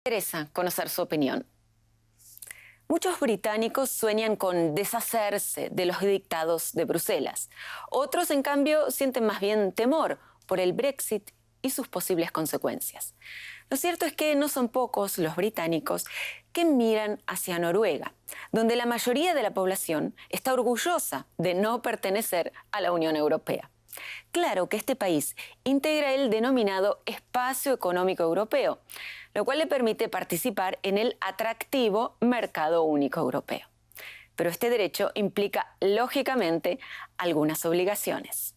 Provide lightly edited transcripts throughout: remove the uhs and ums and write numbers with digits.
Interesa conocer su opinión. Muchos británicos sueñan con deshacerse de los dictados de Bruselas. Otros, en cambio, sienten más bien temor por el Brexit y sus posibles consecuencias. Lo cierto es que no son pocos los británicos que miran hacia Noruega, donde la mayoría de la población está orgullosa de no pertenecer a la Unión Europea. Claro que este país integra el denominado Espacio Económico Europeo, lo cual le permite participar en el atractivo Mercado Único Europeo. Pero este derecho implica, lógicamente, algunas obligaciones.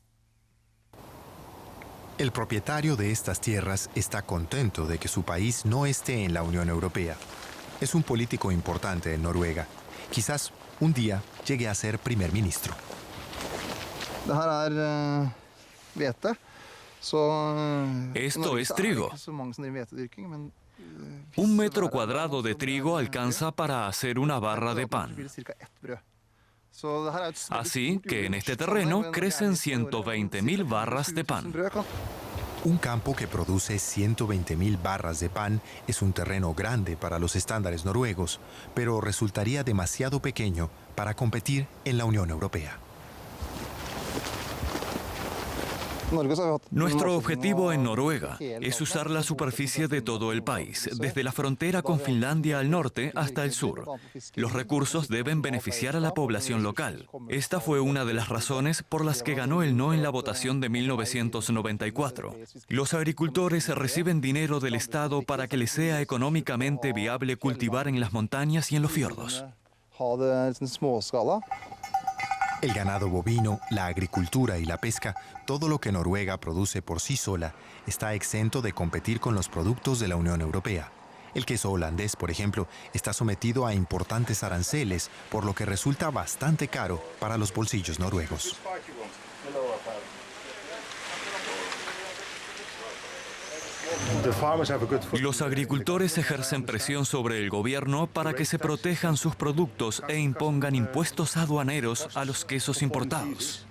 El propietario de estas tierras está contento de que su país no esté en la Unión Europea. Es un político importante en Noruega. Quizás un día llegue a ser primer ministro. Esto es trigo. 1 metro cuadrado de trigo alcanza para hacer una barra de pan. Así que en este terreno crecen 120.000 barras de pan. Un campo que produce 120.000 barras de pan es un terreno grande para los estándares noruegos, pero resultaría demasiado pequeño para competir en la Unión Europea. Nuestro objetivo en Noruega es usar la superficie de todo el país, desde la frontera con Finlandia al norte hasta el sur. Los recursos deben beneficiar a la población local. Esta fue una de las razones por las que ganó el no en la votación de 1994. Los agricultores reciben dinero del Estado para que les sea económicamente viable cultivar en las montañas y en los fiordos. El ganado bovino, la agricultura y la pesca, todo lo que Noruega produce por sí sola, está exento de competir con los productos de la Unión Europea. El queso holandés, por ejemplo, está sometido a importantes aranceles, por lo que resulta bastante caro para los bolsillos noruegos. Los agricultores ejercen presión sobre el gobierno para que se protejan sus productos e impongan impuestos aduaneros a los quesos importados.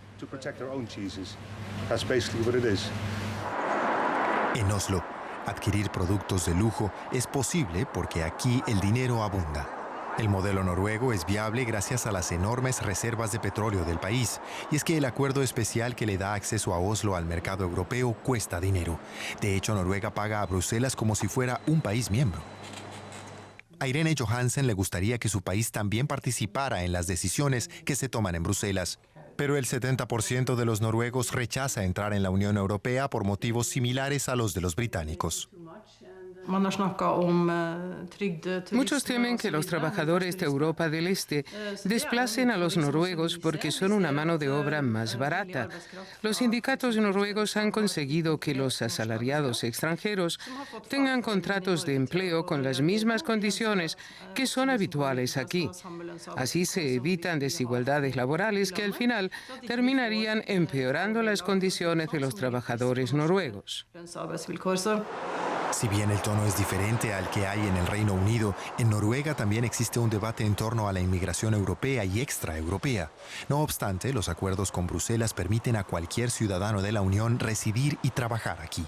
En Oslo, adquirir productos de lujo es posible porque aquí el dinero abunda. El modelo noruego es viable gracias a las enormes reservas de petróleo del país, y es que el acuerdo especial que le da acceso a Oslo al mercado europeo cuesta dinero. De hecho, Noruega paga a Bruselas como si fuera un país miembro. A Irene Johansen le gustaría que su país también participara en las decisiones que se toman en Bruselas, pero el 70% de los noruegos rechaza entrar en la Unión Europea por motivos similares a los de los británicos. Muchos temen que los trabajadores de Europa del Este desplacen a los noruegos porque son una mano de obra más barata. Los sindicatos noruegos han conseguido que los asalariados extranjeros tengan contratos de empleo con las mismas condiciones que son habituales aquí. Así se evitan desigualdades laborales que al final terminarían empeorando las condiciones de los trabajadores noruegos. Si bien el tono es diferente al que hay en el Reino Unido, en Noruega también existe un debate en torno a la inmigración europea y extraeuropea. No obstante, los acuerdos con Bruselas permiten a cualquier ciudadano de la Unión residir y trabajar aquí.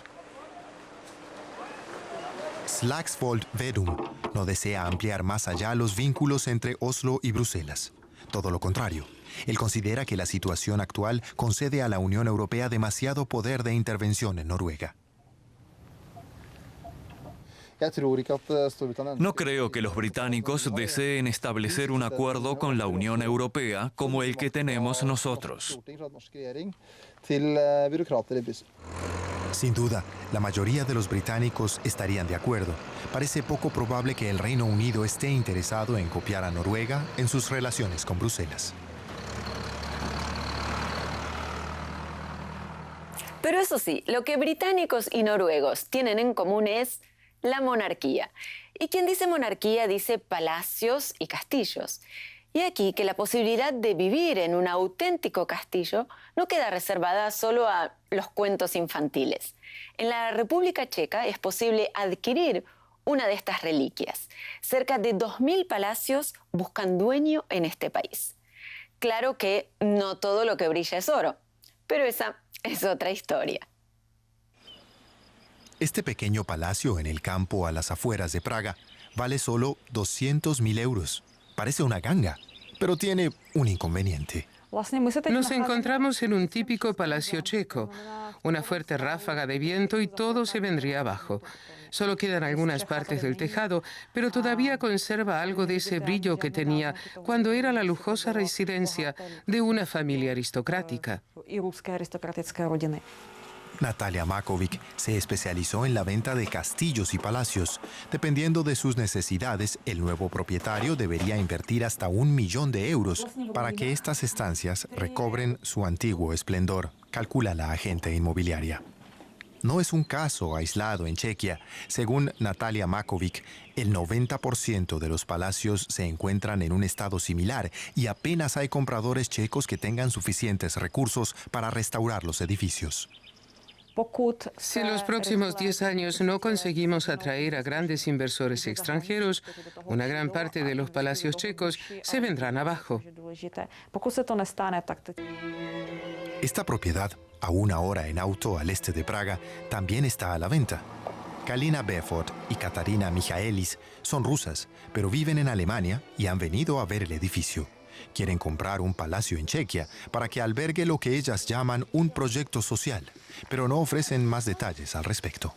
Slagsvold Vedum no desea ampliar más allá los vínculos entre Oslo y Bruselas. Todo lo contrario. Él considera que la situación actual concede a la Unión Europea demasiado poder de intervención en Noruega. No creo que los británicos deseen establecer un acuerdo con la Unión Europea como el que tenemos nosotros. Sin duda, la mayoría de los británicos estarían de acuerdo. Parece poco probable que el Reino Unido esté interesado en copiar a Noruega en sus relaciones con Bruselas. Pero eso sí, lo que británicos y noruegos tienen en común es la monarquía. Y quien dice monarquía dice palacios y castillos. Y aquí que la posibilidad de vivir en un auténtico castillo no queda reservada solo a los cuentos infantiles. En la República Checa es posible adquirir una de estas reliquias. Cerca de 2.000 palacios buscan dueño en este país. Claro que no todo lo que brilla es oro, pero esa es otra historia. Este pequeño palacio en el campo a las afueras de Praga vale solo 200.000 euros. Parece una ganga, pero tiene un inconveniente. Nos encontramos en un típico palacio checo. Una fuerte ráfaga de viento y todo se vendría abajo. Solo quedan algunas partes del tejado, pero todavía conserva algo de ese brillo que tenía cuando era la lujosa residencia de una familia aristocrática. Natalia Makovic se especializó en la venta de castillos y palacios. Dependiendo de sus necesidades, el nuevo propietario debería invertir hasta 1 millón de euros para que estas estancias recobren su antiguo esplendor, calcula la agente inmobiliaria. No es un caso aislado en Chequia. Según Natalia Makovic, el 90% de los palacios se encuentran en un estado similar y apenas hay compradores checos que tengan suficientes recursos para restaurar los edificios. Si en los próximos 10 años no conseguimos atraer a grandes inversores extranjeros, una gran parte de los palacios checos se vendrán abajo. Esta propiedad, a 1 hora en auto al este de Praga, también está a la venta. Kalina Befort y Katarina Michaelis son rusas, pero viven en Alemania y han venido a ver el edificio. Quieren comprar un palacio en Chequia para que albergue lo que ellas llaman un proyecto social, pero no ofrecen más detalles al respecto.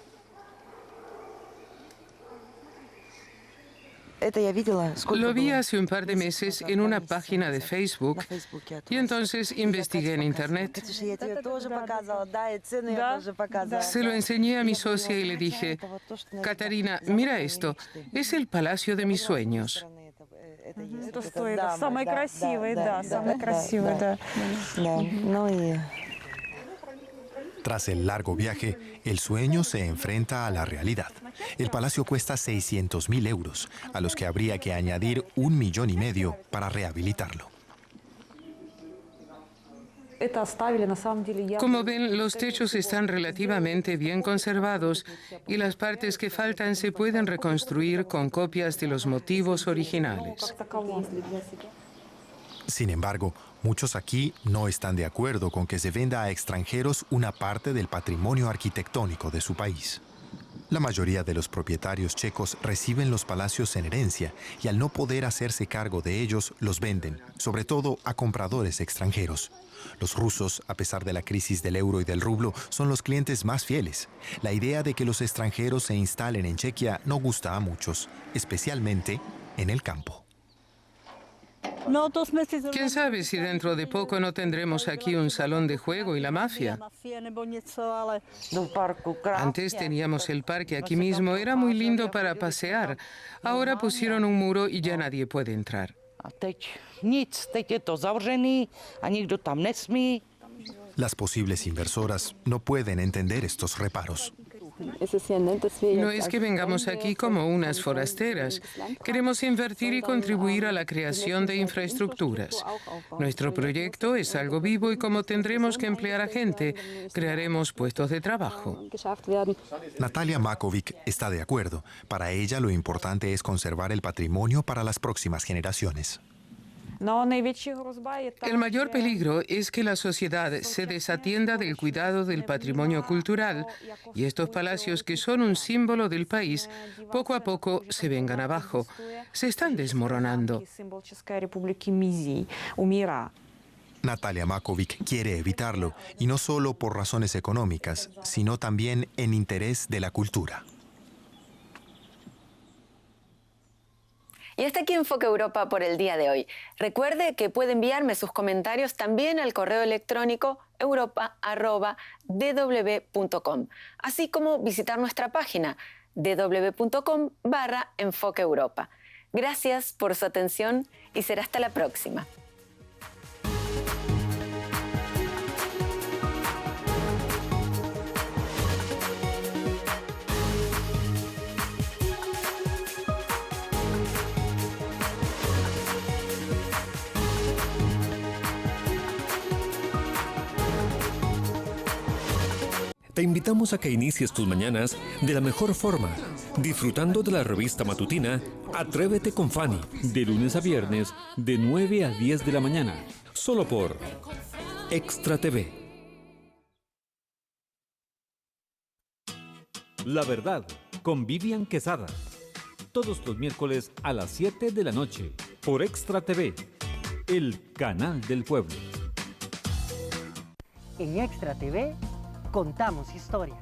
Lo vi hace un par de meses en una página de Facebook y entonces investigué en Internet. Se lo enseñé a mi socia y le dije, Katarina, mira esto, es el palacio de mis sueños. Tras el largo viaje, el sueño se enfrenta a la realidad. El palacio cuesta 600.000 euros, a los que habría que añadir 1,5 millones para rehabilitarlo. Como ven, los techos están relativamente bien conservados y las partes que faltan se pueden reconstruir con copias de los motivos originales. Sin embargo, muchos aquí no están de acuerdo con que se venda a extranjeros una parte del patrimonio arquitectónico de su país. La mayoría de los propietarios checos reciben los palacios en herencia y al no poder hacerse cargo de ellos, los venden, sobre todo a compradores extranjeros. Los rusos, a pesar de la crisis del euro y del rublo, son los clientes más fieles. La idea de que los extranjeros se instalen en Chequia no gusta a muchos, especialmente en el campo. ¿Quién sabe si dentro de poco no tendremos aquí un salón de juego y la mafia? Antes teníamos el parque aquí mismo, era muy lindo para pasear. Ahora pusieron un muro y ya nadie puede entrar. Las posibles inversoras no pueden entender estos reparos. No es que vengamos aquí como unas forasteras. Queremos invertir y contribuir a la creación de infraestructuras. Nuestro proyecto es algo vivo y como tendremos que emplear a gente, crearemos puestos de trabajo. Natalia Makovic está de acuerdo. Para ella lo importante es conservar el patrimonio para las próximas generaciones. El mayor peligro es que la sociedad se desatienda del cuidado del patrimonio cultural y estos palacios, que son un símbolo del país, poco a poco se vengan abajo. Se están desmoronando. Natalia Makovic quiere evitarlo, y no solo por razones económicas, sino también en interés de la cultura. Y hasta aquí Enfoque Europa por el día de hoy. Recuerde que puede enviarme sus comentarios también al correo electrónico europa@dw.com, así como visitar nuestra página dw.com/Enfoque Europa. Gracias por su atención y será hasta la próxima. Te invitamos a que inicies tus mañanas de la mejor forma, disfrutando de la revista matutina Atrévete con Fanny, de lunes a viernes, de 9 a 10 de la mañana. solo por Extra TV. La verdad, con Vivian Quesada. Todos los miércoles a las 7 de la noche, por Extra TV, el canal del pueblo. En Extra TV contamos historias.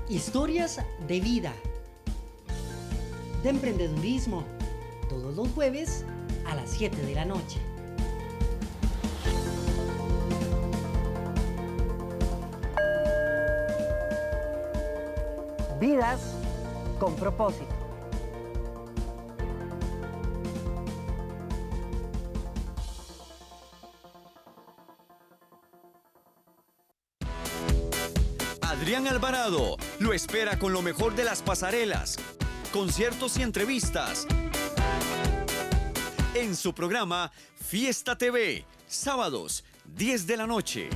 Historias de vida, de emprendedurismo, todos los jueves a las 7 de la noche. Vidas con propósito. Adrián Alvarado lo espera con lo mejor de las pasarelas, conciertos y entrevistas en su programa Fiesta TV, sábados, 10 de la noche.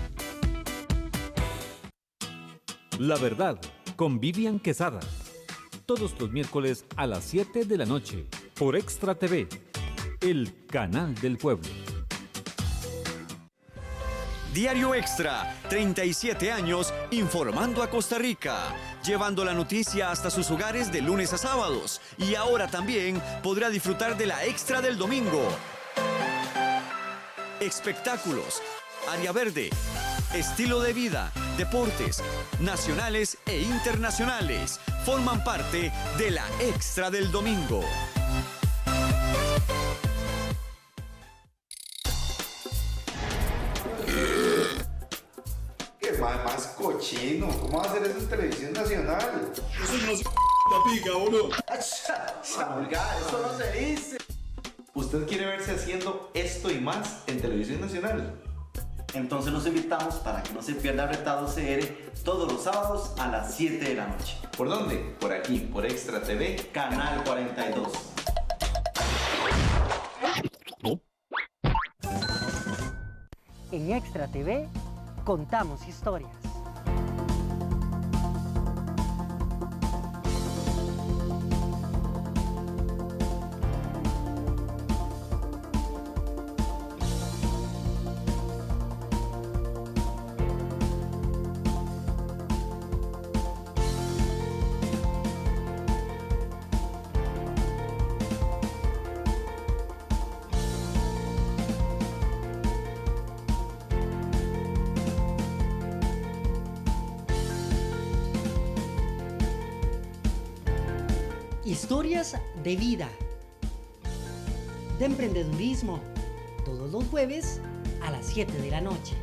La verdad, con Vivian Quesada. Todos los miércoles a las 7 de la noche, por Extra TV, el canal del pueblo. Diario Extra, 37 años informando a Costa Rica, llevando la noticia hasta sus hogares de lunes a sábados. Y ahora también podrá disfrutar de la Extra del domingo. Espectáculos, área verde, estilo de vida, deportes, nacionales e internacionales, forman parte de la Extra del domingo. Más cochino, ¿cómo va a hacer eso en televisión nacional? Eso no es la pica, ¿o no? Vulgar, eso no se dice. ¿Usted quiere verse haciendo esto y más en televisión nacional? Entonces los invitamos para que no se pierda Retado CR todos los sábados a las 7 de la noche. ¿Por dónde? Por aquí, por Extra TV, Canal 42. En Extra TV contamos historias. Historias de vida, de emprendedurismo, todos los jueves a las 7 de la noche.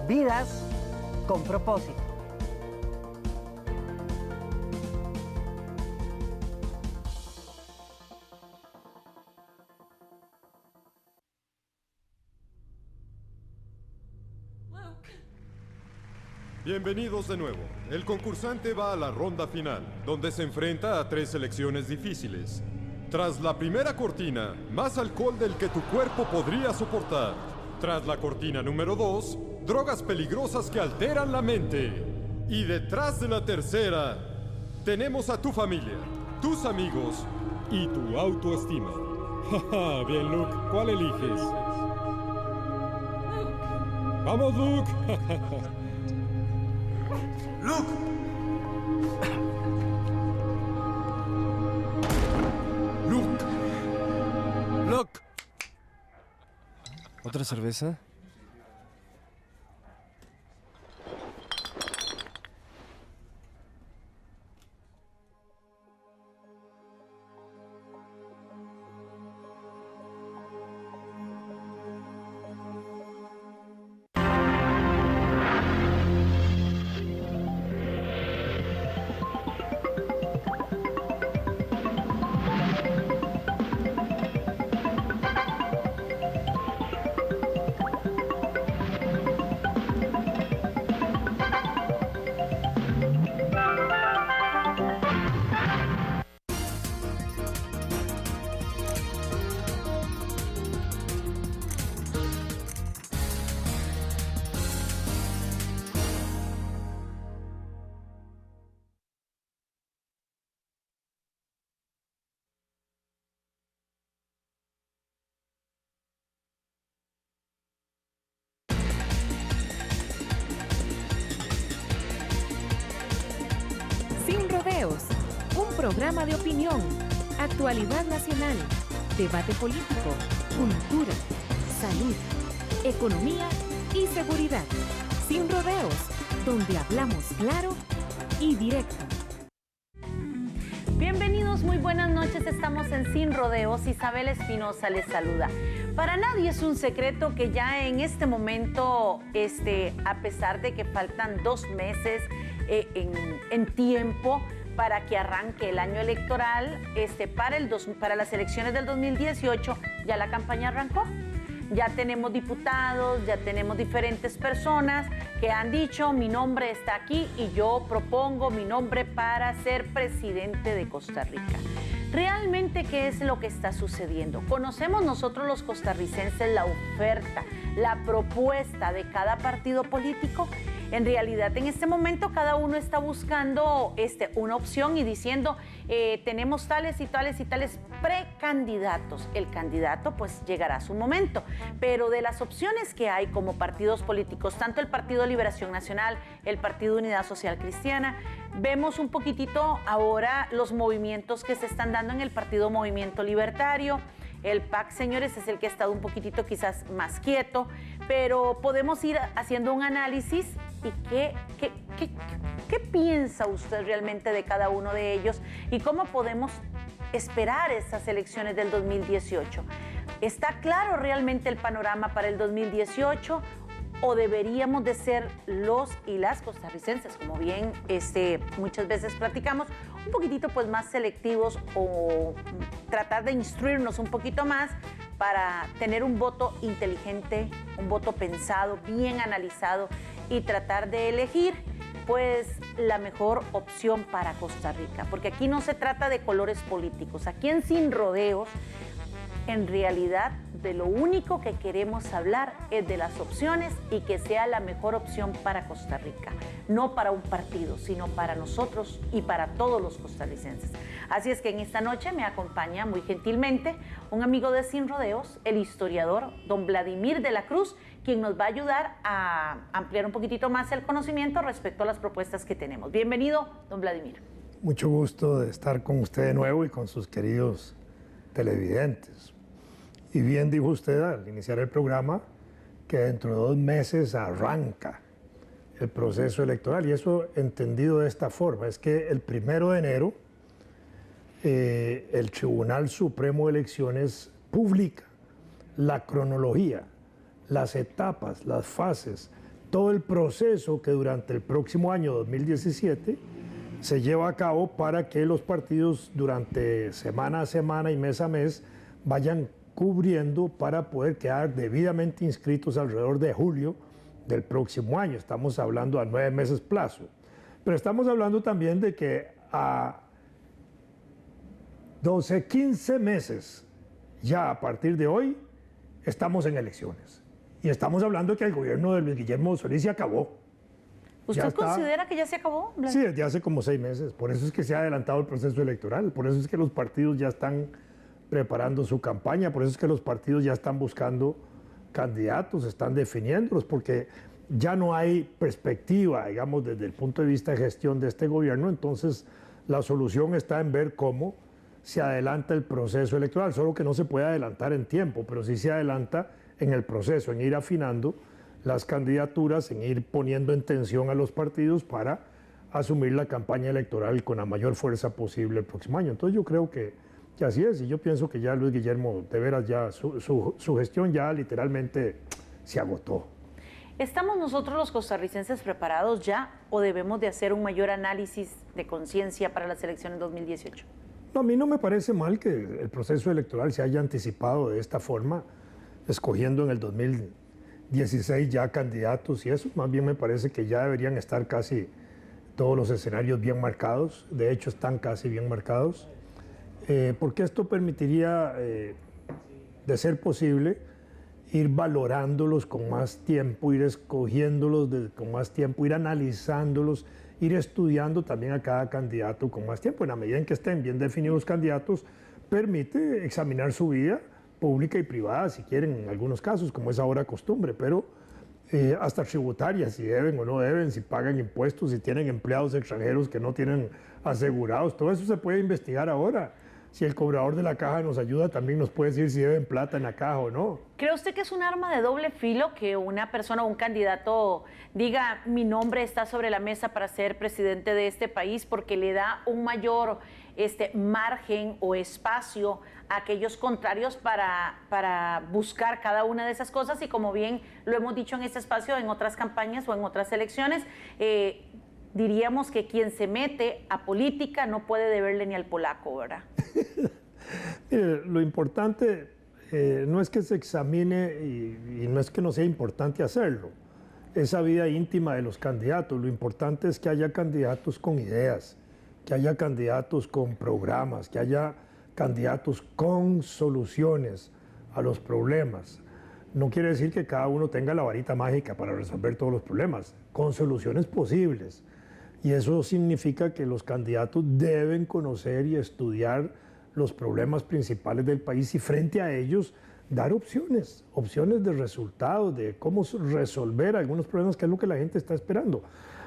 Vidas con propósito. Bienvenidos de nuevo. El concursante va a la ronda final, donde se enfrenta a 3 selecciones difíciles. Tras la primera cortina, más alcohol del que tu cuerpo podría soportar. Tras la cortina número 2, drogas peligrosas que alteran la mente. Y detrás de la tercera, tenemos a tu familia, tus amigos y tu autoestima. Jaja, bien, Luke, ¿cuál eliges? ¡Vamos, Luke! ¡Luke! ¡Luke! ¡Luke! ¿Otra cerveza? programa de opinión, actualidad nacional, debate político, cultura, salud, economía y seguridad. Sin rodeos, donde hablamos claro y directo. Bienvenidos, muy buenas noches. Estamos en Sin Rodeos. Isabel Espinosa les saluda. Para nadie es un secreto que ya en este momento, a pesar de que faltan 2 meses en tiempo para que arranque el año electoral, para las elecciones del 2018, ya la campaña arrancó. Ya tenemos diputados, ya tenemos diferentes personas que han dicho: mi nombre está aquí y yo propongo mi nombre para ser presidente de Costa Rica. ¿Realmente qué es lo que está sucediendo? ¿Conocemos nosotros los costarricenses la oferta, la propuesta de cada partido político? En realidad, en este momento cada uno está buscando una opción y diciendo tenemos tales y tales y tales precandidatos. El candidato pues llegará a su momento, pero de las opciones que hay como partidos políticos, tanto el Partido Liberación Nacional, el Partido Unidad Social Cristiana, vemos un poquitito ahora los movimientos que se están dando en el Partido Movimiento Libertario. El PAC, señores, es el que ha estado un poquitito quizás más quieto, pero podemos ir haciendo un análisis y qué piensa usted realmente de cada uno de ellos y cómo podemos esperar estas elecciones del 2018. ¿Está claro realmente el panorama para el 2018 o deberíamos de ser los y las costarricenses, como bien muchas veces platicamos, un poquitito pues más selectivos o tratar de instruirnos un poquito más para tener un voto inteligente, un voto pensado, bien analizado y tratar de elegir pues la mejor opción para Costa Rica? Porque aquí no se trata de colores políticos, aquí en Sin Rodeos, en realidad de lo único que queremos hablar es de las opciones y que sea la mejor opción para Costa Rica, no para un partido, sino para nosotros y para todos los costarricenses. Así es que en esta noche me acompaña muy gentilmente un amigo de Sin Rodeos, el historiador don Vladimir de la Cruz, quien nos va a ayudar a ampliar un poquitito más el conocimiento respecto a las propuestas que tenemos. Bienvenido, don Vladimir. Mucho gusto de estar con usted de nuevo y con sus queridos televidentes. Y bien dijo usted al iniciar el programa que dentro de 2 meses arranca el proceso electoral, y eso entendido de esta forma, es que el 1 de enero el Tribunal Supremo de Elecciones publica la cronología, las etapas, las fases, todo el proceso que durante el próximo año 2017 se lleva a cabo para que los partidos durante semana a semana y mes a mes vayan cubriendo para poder quedar debidamente inscritos alrededor de julio del próximo año. Estamos hablando a 9 meses plazo. Pero estamos hablando también de que a 12, 15 meses ya a partir de hoy estamos en elecciones. Y estamos hablando de que el gobierno de Luis Guillermo Solís se acabó. ¿Usted considera que ya se acabó? Sí, desde hace como 6 meses. Por eso es que se ha adelantado el proceso electoral. Por eso es que los partidos ya están preparando su campaña. Por eso es que los partidos ya están buscando candidatos, están definiéndolos, porque ya no hay perspectiva, digamos, desde el punto de vista de gestión de este gobierno. Entonces, la solución está en ver cómo se adelanta el proceso electoral. Solo que no se puede adelantar en tiempo, pero sí se adelanta en el proceso, en ir afinando las candidaturas, en ir poniendo en tensión a los partidos para asumir la campaña electoral con la mayor fuerza posible el próximo año. Entonces yo creo que así es, y yo pienso que ya Luis Guillermo, de veras, ya su gestión ya literalmente se agotó. ¿Estamos nosotros los costarricenses preparados ya o debemos de hacer un mayor análisis de conciencia para las elecciones 2018? No, a mí no me parece mal que el proceso electoral se haya anticipado de esta forma, escogiendo en el 2016 ya candidatos y eso. Más bien me parece que ya deberían estar casi todos los escenarios bien marcados. De hecho, están casi bien marcados. Porque esto permitiría, de ser posible, ir valorándolos con más tiempo, ir escogiéndolos con más tiempo, ir analizándolos, ir estudiando también a cada candidato con más tiempo. En la medida en que estén bien definidos los candidatos, permite examinar su vida pública y privada, si quieren, en algunos casos, como es ahora costumbre, pero hasta tributarias, si deben o no deben, si pagan impuestos, si tienen empleados extranjeros que no tienen asegurados. Todo eso se puede investigar ahora. Si el cobrador de la caja nos ayuda, también nos puede decir si deben plata en la caja o no. ¿Cree usted que es un arma de doble filo que una persona o un candidato diga mi nombre está sobre la mesa para ser presidente de este país, porque le da un mayor margen o espacio a aquellos contrarios para buscar cada una de esas cosas? Y como bien lo hemos dicho en este espacio, en otras campañas o en otras elecciones, diríamos que quien se mete a política no puede deberle ni al polaco, ¿verdad? Mire, lo importante no es que se examine y no es que no sea importante hacerlo, esa vida íntima de los candidatos. Lo importante es que haya candidatos con ideas, que haya candidatos con programas, que haya candidatos con soluciones a los problemas. No quiere decir que cada uno tenga la varita mágica para resolver todos los problemas, con soluciones posibles. Y eso significa que los candidatos deben conocer y estudiar los problemas principales del país y frente a ellos dar opciones de resultados, de cómo resolver algunos problemas, que es lo que la gente está esperando.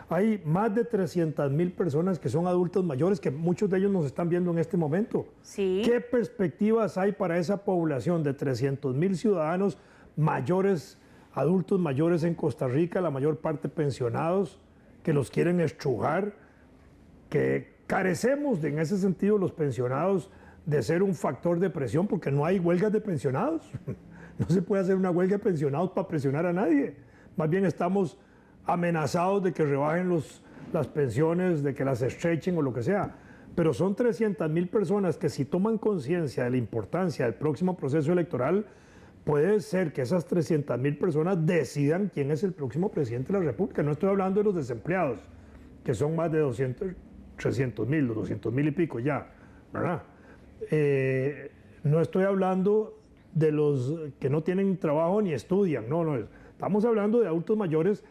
Hay más de 300,000 personas que son adultos mayores, que muchos de ellos nos están viendo en este momento. Sí. ¿Qué perspectivas hay para esa población de 300,000 ciudadanos mayores, adultos mayores en Costa Rica, la mayor parte pensionados, que los quieren estrujar, que carecemos en ese sentido los pensionados de ser un factor de presión, porque no hay huelgas de pensionados? No se puede hacer una huelga de pensionados para presionar a nadie. Más bien estamos amenazados de que rebajen las pensiones, de que las estrechen o lo que sea. Pero son 300,000 personas que, si toman conciencia de la importancia del próximo proceso electoral, puede ser que esas 300,000 personas decidan quién es el próximo presidente de la República. No estoy hablando de los desempleados, que son más de 300,000, los 200,000 y pico ya, ¿verdad? No estoy hablando de los que no tienen trabajo ni estudian, no. Estamos hablando de adultos mayores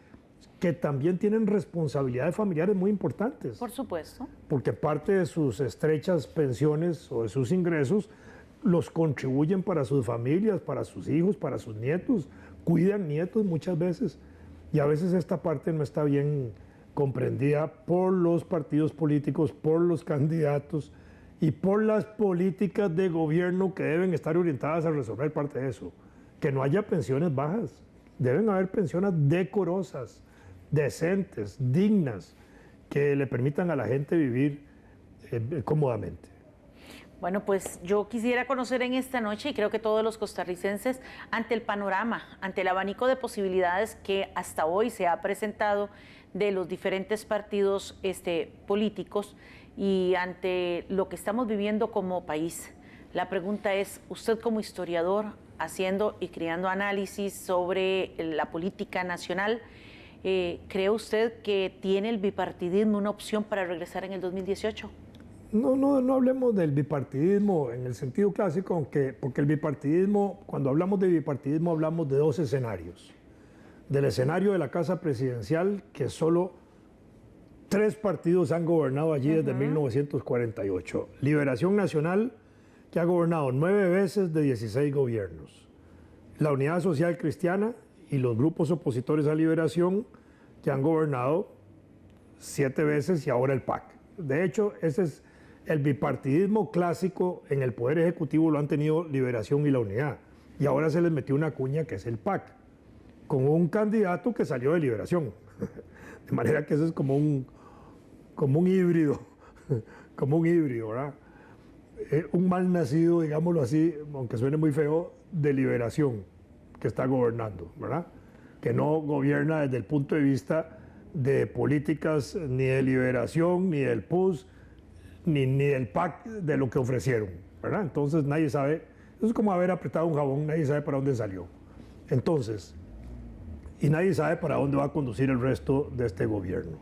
que también tienen responsabilidades familiares muy importantes. Por supuesto. Porque parte de sus estrechas pensiones o de sus ingresos los contribuyen para sus familias, para sus hijos, para sus nietos, cuidan nietos muchas veces. Y a veces esta parte no está bien comprendida por los partidos políticos, por los candidatos y por las políticas de gobierno que deben estar orientadas a resolver parte de eso. Que no haya pensiones bajas, deben haber pensiones decorosas, decentes, dignas, que le permitan a la gente vivir cómodamente. Bueno, pues yo quisiera conocer en esta noche, y creo que todos los costarricenses, ante el panorama, ante el abanico de posibilidades que hasta hoy se ha presentado de los diferentes partidos políticos y ante lo que estamos viviendo como país. La pregunta es, usted como historiador, haciendo y creando análisis sobre la política nacional, ¿cree usted que tiene el bipartidismo una opción para regresar en el 2018? No hablemos del bipartidismo en el sentido clásico, porque el bipartidismo, cuando hablamos de bipartidismo, hablamos de dos escenarios. Del escenario de la Casa Presidencial, que solo 3 partidos han gobernado allí desde 1948. Liberación Nacional, que ha gobernado 9 veces de 16 gobiernos. La Unidad Social Cristiana y los grupos opositores a Liberación, que han gobernado 7 veces, y ahora el PAC. De hecho, ese es el bipartidismo clásico. En el Poder Ejecutivo lo han tenido Liberación y la Unidad. Y ahora se les metió una cuña que es el PAC, con un candidato que salió de Liberación. De manera que eso es como un híbrido, ¿verdad? Un mal nacido, digámoslo así, aunque suene muy feo, de Liberación, que está gobernando, ¿verdad? Que no gobierna desde el punto de vista de políticas ni de Liberación, ni del PUS, ni del PAC, de lo que ofrecieron, ¿verdad? Entonces nadie sabe, eso es como haber apretado un jabón, nadie sabe para dónde salió. Entonces, y nadie sabe para dónde va a conducir el resto de este gobierno.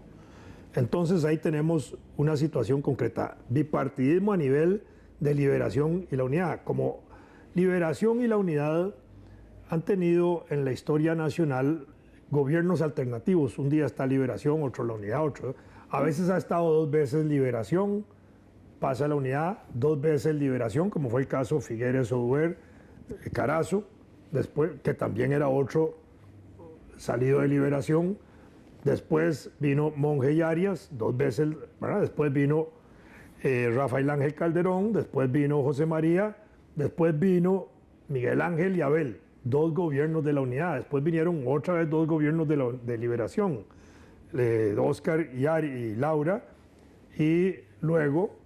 Entonces ahí tenemos una situación concreta, bipartidismo a nivel de Liberación y la Unidad. Como Liberación y la Unidad han tenido en la historia nacional gobiernos alternativos, un día está Liberación, otro la Unidad, otro. A veces ha estado 2 veces Liberación, pasa a la Unidad, 2 veces Liberación, como fue el caso Figueres Oduber, Carazo, después, que también era otro salido de Liberación. Después vino Monge y Arias, 2 veces, ¿verdad? Después vino Rafael Ángel Calderón, después vino José María, después vino Miguel Ángel y Abel, 2 gobiernos de la unidad. Después vinieron otra vez 2 gobiernos de Liberación, Óscar y Laura, y luego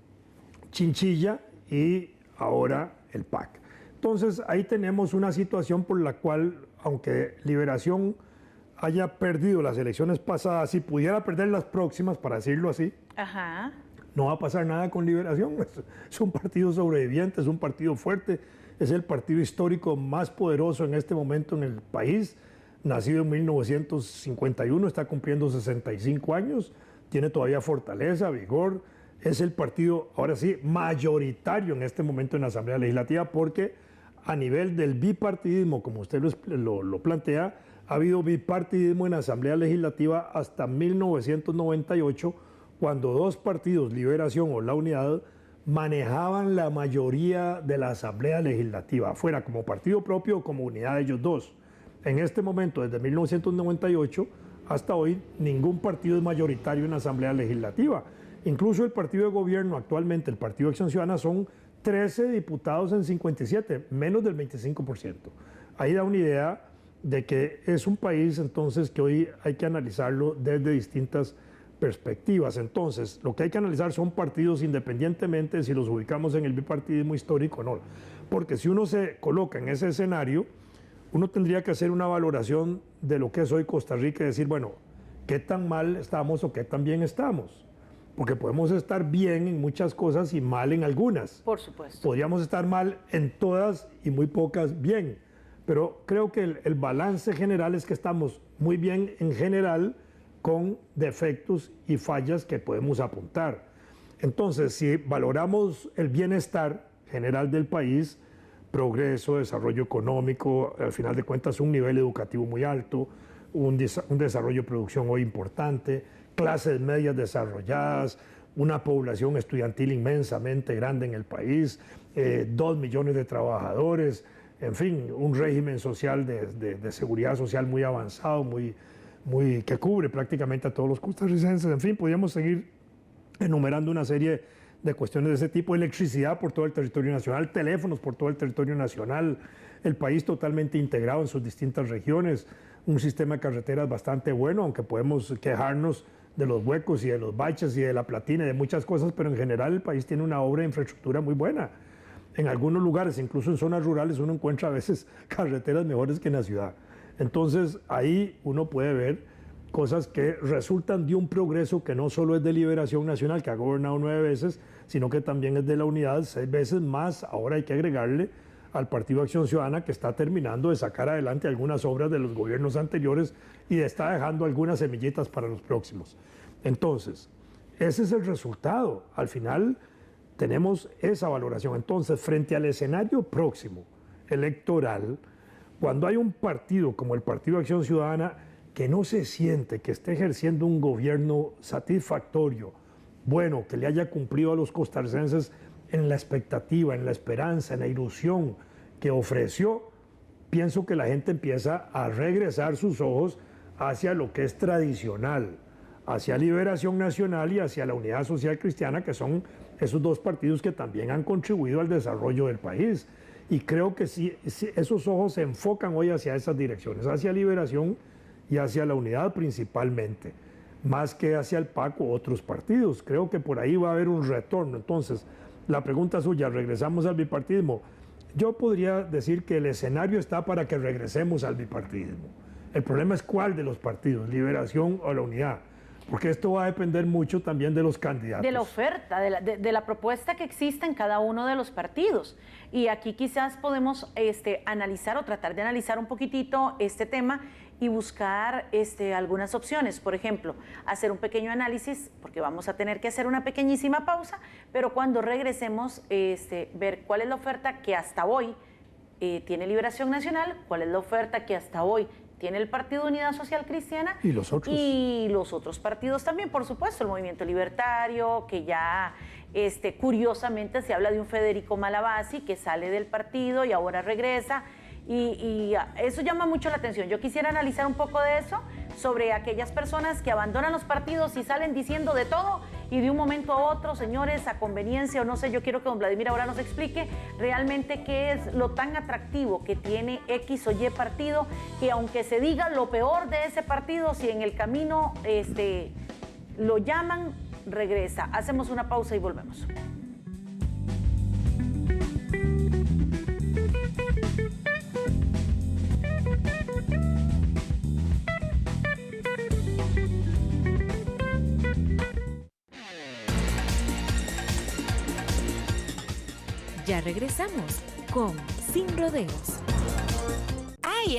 Chinchilla y ahora el PAC. Entonces ahí tenemos una situación por la cual, aunque Liberación haya perdido las elecciones pasadas, si pudiera perder las próximas, para decirlo así, no va a pasar nada con Liberación. Es un partido sobreviviente, es un partido fuerte, es el partido histórico más poderoso en este momento en el país, nacido en 1951, está cumpliendo 65 años, tiene todavía fortaleza, vigor, es el partido, ahora sí, mayoritario en este momento en la Asamblea Legislativa, porque a nivel del bipartidismo, como usted lo plantea, ha habido bipartidismo en la Asamblea Legislativa hasta 1998, cuando 2 partidos, Liberación o La Unidad, manejaban la mayoría de la Asamblea Legislativa, fuera como partido propio o como unidad de ellos 2. En este momento, desde 1998 hasta hoy, ningún partido es mayoritario en la Asamblea Legislativa. Incluso el partido de gobierno actualmente, el Partido Acción Ciudadana, son 13 diputados en 57, menos del 25%. Ahí da una idea de que es un país entonces que hoy hay que analizarlo desde distintas perspectivas. Entonces, lo que hay que analizar son partidos independientemente de si los ubicamos en el bipartidismo histórico o no. Porque si uno se coloca en ese escenario, uno tendría que hacer una valoración de lo que es hoy Costa Rica y decir, bueno, ¿qué tan mal estamos o qué tan bien estamos? Porque podemos estar bien en muchas cosas y mal en algunas. Por supuesto. Podríamos estar mal en todas y muy pocas bien. Pero creo que el balance general es que estamos muy bien en general, con defectos y fallas que podemos apuntar. Entonces, si valoramos el bienestar general del país, progreso, desarrollo económico, al final de cuentas un nivel educativo muy alto, un desarrollo de producción hoy importante, clases medias desarrolladas, una población estudiantil inmensamente grande en el país, 2 millones de trabajadores, en fin, un régimen social de seguridad social muy avanzado, que cubre prácticamente a todos los costarricenses. En fin, podríamos seguir enumerando una serie de cuestiones de ese tipo, electricidad por todo el territorio nacional, teléfonos por todo el territorio nacional, el país totalmente integrado en sus distintas regiones, un sistema de carreteras bastante bueno, aunque podemos quejarnos de los huecos y de los baches y de la platina y de muchas cosas, pero en general el país tiene una obra de infraestructura muy buena. En algunos lugares, incluso en zonas rurales, uno encuentra a veces carreteras mejores que en la ciudad. Entonces, ahí uno puede ver cosas que resultan de un progreso que no solo es de Liberación Nacional, que ha gobernado 9 veces, sino que también es de la Unidad 6 veces más. Ahora hay que agregarle al Partido Acción Ciudadana, que está terminando de sacar adelante algunas obras de los gobiernos anteriores y está dejando algunas semillitas para los próximos. Entonces, ese es el resultado. Al final tenemos esa valoración. Entonces, frente al escenario próximo electoral, cuando hay un partido como el Partido Acción Ciudadana que no se siente que esté ejerciendo un gobierno satisfactorio, bueno, que le haya cumplido a los costarricenses en la expectativa, en la esperanza, en la ilusión que ofreció, pienso que la gente empieza a regresar sus ojos hacia lo que es tradicional, hacia Liberación Nacional y hacia la Unidad Social Cristiana, que son esos 2 partidos que también han contribuido al desarrollo del país. Y creo que sí, esos ojos se enfocan hoy hacia esas direcciones, hacia Liberación y hacia la Unidad principalmente, más que hacia el PAC u otros partidos. Creo que por ahí va a haber un retorno. Entonces, la pregunta suya, ¿regresamos al bipartidismo? Yo podría decir que el escenario está para que regresemos al bipartidismo. El problema es cuál de los partidos, Liberación o la Unidad, porque esto va a depender mucho también de los candidatos. De la oferta, de la propuesta que existe en cada uno de los partidos. Y aquí quizás podemos analizar o tratar de analizar un poquitito este tema y buscar algunas opciones. Por ejemplo, hacer un pequeño análisis, porque vamos a tener que hacer una pequeñísima pausa, pero cuando regresemos, ver cuál es la oferta que hasta hoy tiene Liberación Nacional, cuál es la oferta que hasta hoy tiene el Partido Unidad Social Cristiana y los otros. Y los otros partidos también, por supuesto, el Movimiento Libertario, que ya curiosamente se habla de un Federico Malabasi que sale del partido y ahora regresa. Y eso llama mucho la atención. Yo quisiera analizar un poco de eso, sobre aquellas personas que abandonan los partidos y salen diciendo de todo y de un momento a otro, señores, a conveniencia o no sé, yo quiero que don Vladimir ahora nos explique realmente qué es lo tan atractivo que tiene X o Y partido, que aunque se diga lo peor de ese partido, si en el camino lo llaman, regresa. Hacemos una pausa y volvemos. Ya regresamos con Sin Rodeos.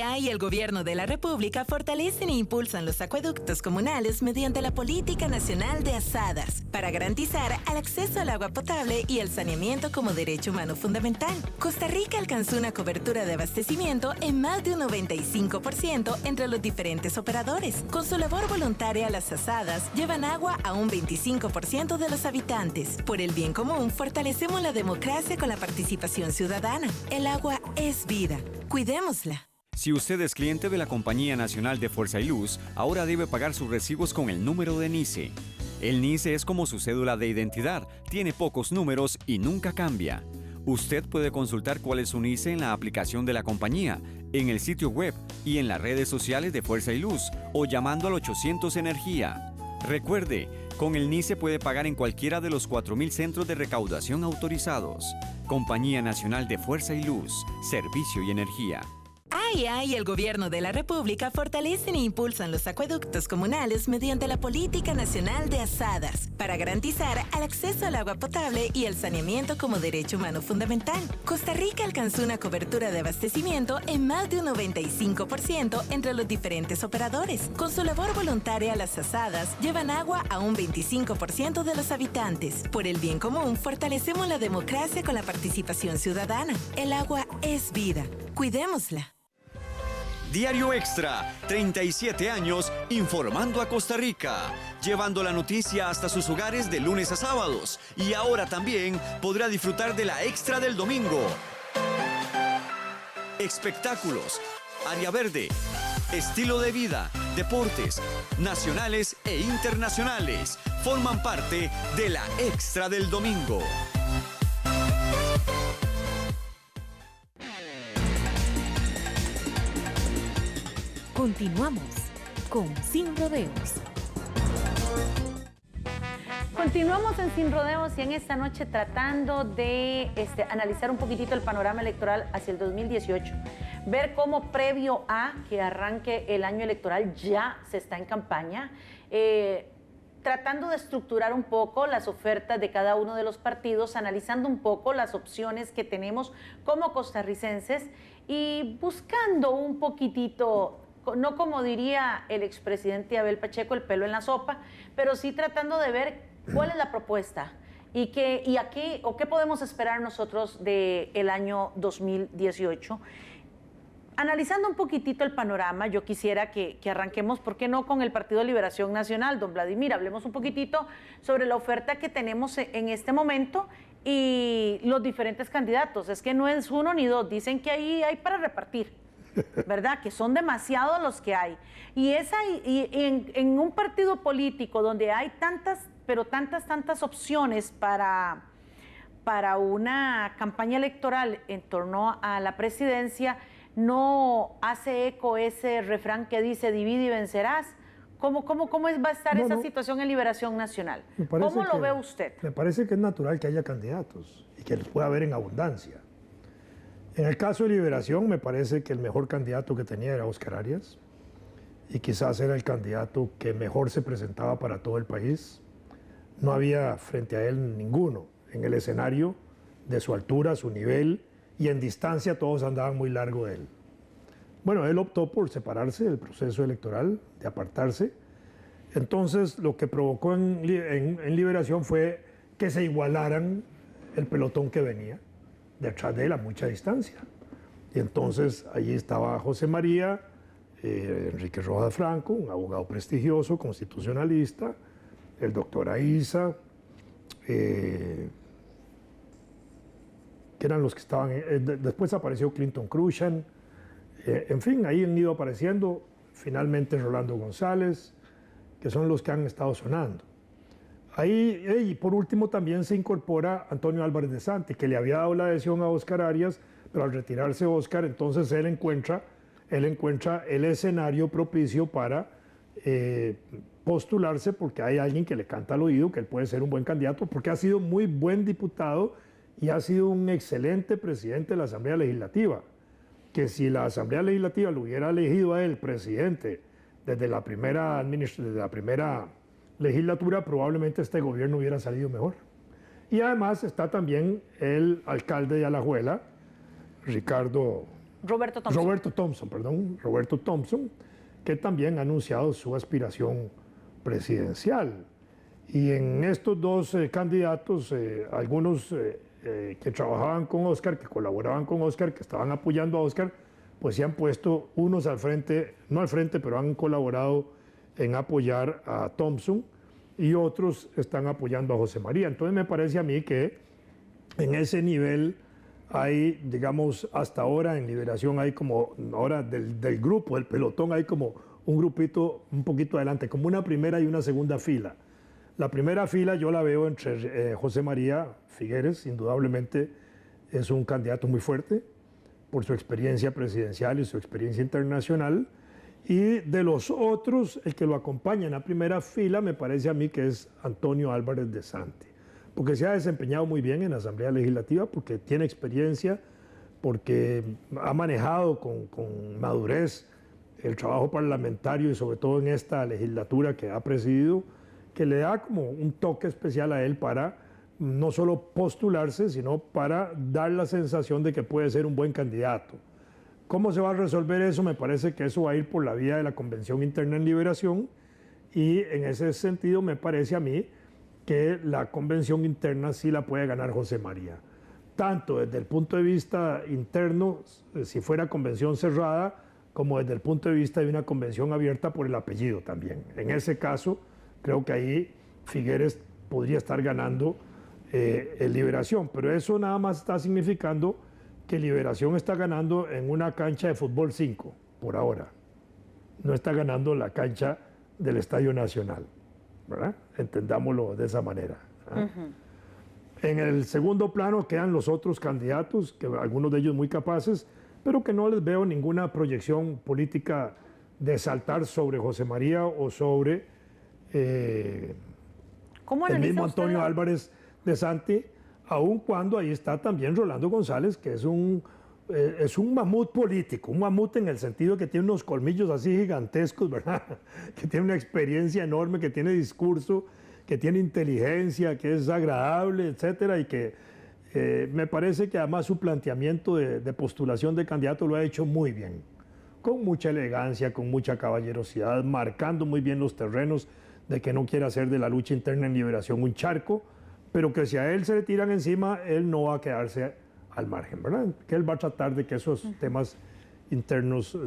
Ay, el gobierno de la República fortalecen e impulsan los acueductos comunales mediante la Política Nacional de Asadas para garantizar el acceso al agua potable y el saneamiento como derecho humano fundamental. Costa Rica alcanzó una cobertura de abastecimiento en más de un 95% entre los diferentes operadores. Con su labor voluntaria, las asadas llevan agua a un 25% de los habitantes. Por el bien común, fortalecemos la democracia con la participación ciudadana. El agua es vida. Cuidémosla. Si usted es cliente de la Compañía Nacional de Fuerza y Luz, ahora debe pagar sus recibos con el número de NICE. El NICE es como su cédula de identidad, tiene pocos números y nunca cambia. Usted puede consultar cuál es su NICE en la aplicación de la compañía, en el sitio web y en las redes sociales de Fuerza y Luz o llamando al 800 Energía. Recuerde, con el NICE puede pagar en cualquiera de los 4.000 centros de recaudación autorizados. Compañía Nacional de Fuerza y Luz, Servicio y Energía. Ay, el gobierno de la República fortalecen e impulsan los acueductos comunales mediante la Política Nacional de Asadas para garantizar el acceso al agua potable y el saneamiento como derecho humano fundamental. Costa Rica alcanzó una cobertura de abastecimiento en más de un 95% entre los diferentes operadores. Con su labor voluntaria, las asadas llevan agua a un 25% de los habitantes. Por el bien común, fortalecemos la democracia con la participación ciudadana. El agua es vida. Cuidémosla. Diario Extra, 37 años informando a Costa Rica, llevando la noticia hasta sus hogares de lunes a sábados. Y ahora también podrá disfrutar de la Extra del domingo. Espectáculos, área verde, estilo de vida, deportes, nacionales e internacionales, forman parte de la Extra del domingo. Continuamos con Sin Rodeos. Continuamos en Sin Rodeos y en esta noche tratando de analizar un poquitito el panorama electoral hacia el 2018. Ver cómo previo a que arranque el año electoral ya se está en campaña. Tratando de estructurar un poco las ofertas de cada uno de los partidos, analizando un poco las opciones que tenemos como costarricenses y buscando un poquitito, no como diría el expresidente Abel Pacheco, el pelo en la sopa, pero sí tratando de ver cuál es la propuesta y qué podemos esperar nosotros del año 2018. Analizando un poquitito el panorama, yo quisiera que arranquemos, ¿por qué no?, con el Partido de Liberación Nacional. Don Vladimir, hablemos un poquitito sobre la oferta que tenemos en este momento y los diferentes candidatos. Es que no es uno ni dos, dicen que ahí hay para repartir, ¿verdad? Que son demasiados los que hay. Y en un partido político donde hay tantas opciones para una campaña electoral en torno a la presidencia, no hace eco ese refrán que dice divide y vencerás. ¿Cómo va a estar esa situación en Liberación Nacional? ¿Cómo lo ve usted? Me parece que es natural que haya candidatos y que los pueda haber en abundancia. En el caso de Liberación, me parece que el mejor candidato que tenía era Óscar Arias y quizás era el candidato que mejor se presentaba para todo el país. No había frente a él ninguno en el escenario de su altura, su nivel, y en distancia todos andaban muy largo de él. Bueno, él optó por separarse del proceso electoral, de apartarse. Entonces, lo que provocó en Liberación fue que se igualaran el pelotón que venía detrás de él a mucha distancia. Y entonces allí estaba José María, Enrique Rojas Franco, un abogado prestigioso, constitucionalista, el doctor Aiza, que eran los que estaban. Después apareció Clinton Cruzan, En fin, ahí han ido apareciendo finalmente Rolando González, que son los que han estado sonando. Ahí, y por último, también se incorpora Antonio Álvarez de Santi, que le había dado la adhesión a Óscar Arias, pero al retirarse Óscar, entonces él encuentra el escenario propicio para postularse, porque hay alguien que le canta al oído que él puede ser un buen candidato, porque ha sido muy buen diputado y ha sido un excelente presidente de la Asamblea Legislativa. Que si la Asamblea Legislativa lo hubiera elegido a él presidente desde la primera legislatura, probablemente este gobierno hubiera salido mejor. Y además está también el alcalde de Alajuela, Roberto Thompson, que también ha anunciado su aspiración presidencial. Y en estos dos candidatos, algunos que trabajaban con Óscar, que colaboraban con Óscar, que estaban apoyando a Óscar, pues se han puesto unos al frente, no al frente, pero han colaborado en apoyar a Thompson, y otros están apoyando a José María. Entonces me parece a mí que en ese nivel hay, digamos, hasta ahora en Liberación hay como, ahora del grupo, del pelotón, hay como un grupito un poquito adelante, como una primera y una segunda fila. La primera fila yo la veo entre José María Figueres, indudablemente es un candidato muy fuerte por su experiencia presidencial y su experiencia internacional. Y de los otros, el que lo acompaña en la primera fila me parece a mí que es Antonio Álvarez de Santi, porque se ha desempeñado muy bien en la Asamblea Legislativa, porque tiene experiencia, porque ha manejado con madurez el trabajo parlamentario y sobre todo en esta legislatura que ha presidido, que le da como un toque especial a él para no solo postularse, sino para dar la sensación de que puede ser un buen candidato. ¿Cómo se va a resolver eso? Me parece que eso va a ir por la vía de la Convención Interna en Liberación, y en ese sentido me parece a mí que la Convención Interna sí la puede ganar José María. Tanto desde el punto de vista interno, si fuera convención cerrada, como desde el punto de vista de una convención abierta por el apellido también. En ese caso, creo que ahí Figueres podría estar ganando en Liberación, pero eso nada más está significando que Liberación está ganando en una cancha de fútbol 5, por ahora. No está ganando la cancha del Estadio Nacional, ¿verdad? Entendámoslo de esa manera. En el segundo plano quedan los otros candidatos, que algunos de ellos muy capaces, pero que no les veo ninguna proyección política de saltar sobre José María o sobre el mismo Antonio Álvarez de Santi, aun cuando ahí está también Rolando González, que es un mamut político, un mamut en el sentido que tiene unos colmillos así gigantescos, ¿verdad? Que tiene una experiencia enorme, que tiene discurso, que tiene inteligencia, que es agradable, etcétera, y que me parece que además su planteamiento de postulación de candidato lo ha hecho muy bien, con mucha elegancia, con mucha caballerosidad, marcando muy bien los terrenos de que no quiere hacer de la lucha interna en Liberación un charco, pero que si a él se le tiran encima, él no va a quedarse al margen, ¿verdad? Que él va a tratar de que esos temas internos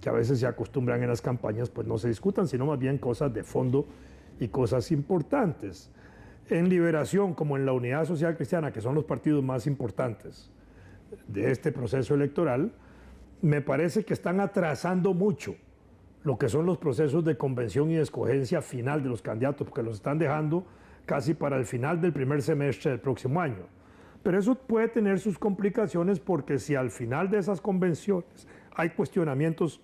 que a veces se acostumbran en las campañas, pues no se discutan, sino más bien cosas de fondo y cosas importantes. En Liberación, como en la Unidad Social Cristiana, que son los partidos más importantes de este proceso electoral, me parece que están atrasando mucho lo que son los procesos de convención y de escogencia final de los candidatos, porque los están dejando casi para el final del primer semestre del próximo año. Pero eso puede tener sus complicaciones, porque si al final de esas convenciones hay cuestionamientos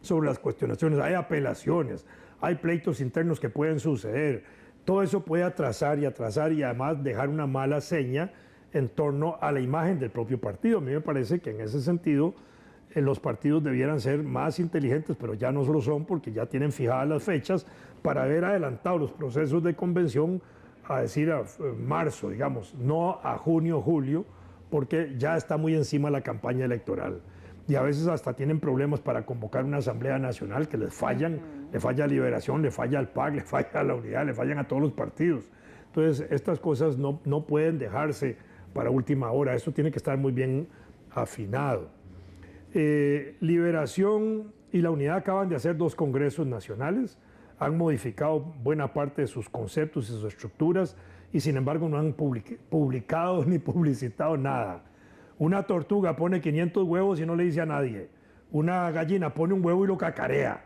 sobre las cuestionaciones, hay apelaciones, hay pleitos internos que pueden suceder, todo eso puede atrasar y además dejar una mala seña en torno a la imagen del propio partido. A mí me parece que en ese sentido los partidos debieran ser más inteligentes, pero ya no lo son, porque ya tienen fijadas las fechas para haber adelantado los procesos de convención a decir a marzo, digamos, no a junio o julio, porque ya está muy encima la campaña electoral. Y a veces hasta tienen problemas para convocar una Asamblea Nacional que les fallan, le falla a Liberación, le falla al PAC, le falla a la Unidad, le fallan a todos los partidos. Entonces, estas cosas no pueden dejarse para última hora, esto tiene que estar muy bien afinado. Liberación y la Unidad acaban de hacer 2 congresos nacionales, han modificado buena parte de sus conceptos y sus estructuras, y sin embargo no han publicado ni publicitado nada. Una tortuga pone 500 huevos y no le dice a nadie. una gallina pone un huevo y lo cacarea.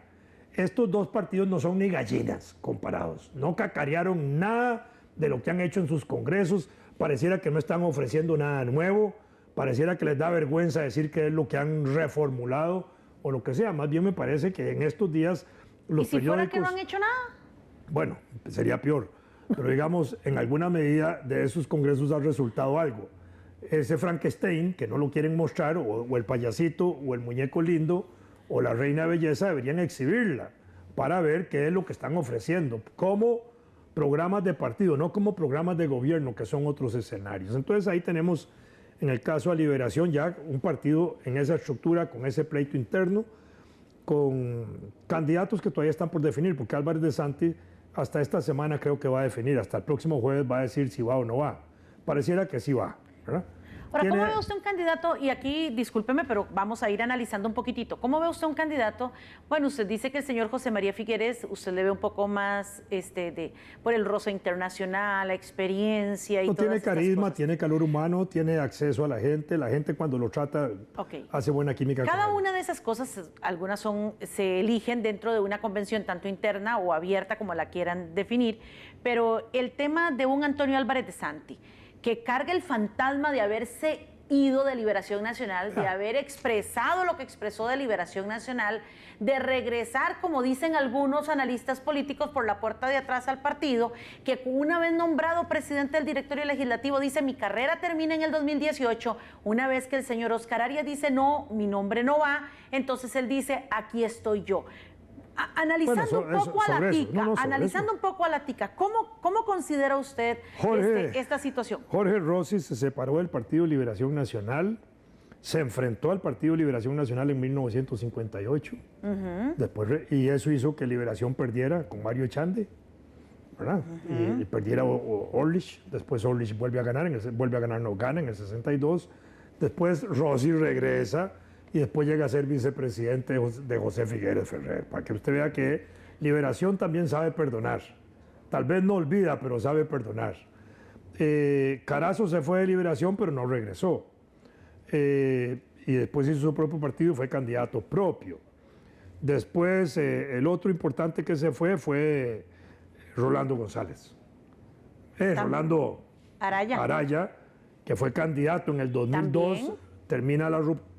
Estos dos partidos no son ni gallinas comparados. No cacarearon nada de lo que han hecho en sus congresos. Pareciera que no están ofreciendo nada nuevo. Pareciera que les da vergüenza decir que es lo que han reformulado o lo que sea. Más bien me parece que en estos días los periódicos... ¿Y si fuera que no han hecho nada? Bueno, sería peor. Pero digamos, en alguna medida de esos congresos ha resultado algo. Ese Frankenstein, que no lo quieren mostrar, o el payasito, o el muñeco lindo, o la reina de belleza, deberían exhibirla para ver qué es lo que están ofreciendo, como programas de partido, no como programas de gobierno, que son otros escenarios. Entonces ahí tenemos, en el caso de Liberación, ya un partido en esa estructura, con ese pleito interno, con candidatos que todavía están por definir, porque Álvarez de Santi hasta esta semana creo que va a definir, hasta el próximo jueves va a decir si va o no va. Pareciera que sí va, ¿verdad? Ahora, ¿cómo ve usted un candidato? Y aquí, discúlpeme, pero vamos a ir analizando un poquitito. ¿Cómo ve usted un candidato? Bueno, usted dice que el señor José María Figueres, usted le ve un poco más por el roce internacional, la experiencia y todo. Tiene carisma, tiene calor humano, tiene acceso a la gente cuando lo trata hace buena química. Cada una de esas cosas, algunas se eligen dentro de una convención tanto interna o abierta como la quieran definir, pero el tema de un Antonio Álvarez de Santi, que carga el fantasma de haberse ido de Liberación Nacional, de haber expresado lo que expresó de Liberación Nacional, de regresar, como dicen algunos analistas políticos, por la puerta de atrás al partido, que una vez nombrado presidente del directorio legislativo dice: mi carrera termina en el 2018, una vez que el señor Oscar Arias dice: no, mi nombre no va, entonces él dice: aquí estoy yo. Analizando un poco a la tica, ¿cómo considera usted esta situación? Jorge Rossi se separó del Partido Liberación Nacional, se enfrentó al Partido Liberación Nacional en 1958, y eso hizo que Liberación perdiera con Mario Echande, ¿verdad? Y perdiera Orlich, después Orlich vuelve a ganar en el 62, después Rossi regresa, y después llega a ser vicepresidente de José Figueres Ferrer, para que usted vea que Liberación también sabe perdonar. Tal vez no olvida, pero sabe perdonar. Carazo se fue de Liberación, pero no regresó. Y después hizo su propio partido y fue candidato propio. Después, el otro importante que se fue Rolando González. Rolando Araya, que fue candidato en el 2002, ¿también?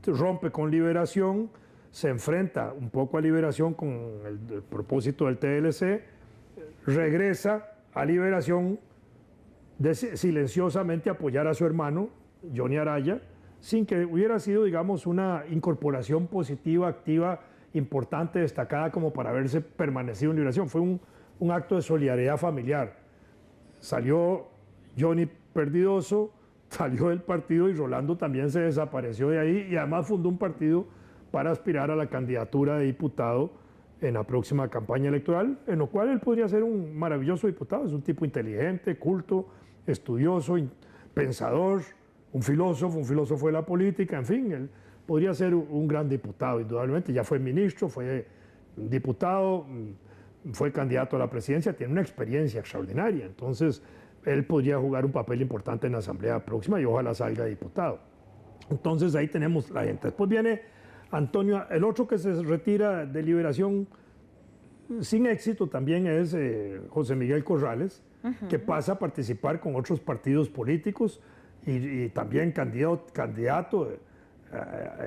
Rompe con Liberación, se enfrenta un poco a Liberación con el propósito del TLC, regresa a Liberación silenciosamente a apoyar a su hermano, Johnny Araya, sin que hubiera sido, digamos, una incorporación positiva, activa, importante, destacada como para haberse permanecido en Liberación. Fue un acto de solidaridad familiar. Salió Johnny perdidoso, salió del partido y Rolando también se desapareció de ahí y además fundó un partido para aspirar a la candidatura de diputado en la próxima campaña electoral, en lo cual él podría ser un maravilloso diputado. Es un tipo inteligente, culto, estudioso, pensador, un filósofo de la política, en fin, él podría ser un gran diputado, indudablemente. Ya fue ministro, fue diputado, fue candidato a la presidencia, tiene una experiencia extraordinaria. Entonces, él podría jugar un papel importante en la asamblea próxima y ojalá salga diputado. Entonces ahí tenemos la gente. Después viene Antonio, el otro que se retira de Liberación sin éxito también es José Miguel Corrales, que pasa a participar con otros partidos políticos y también candidato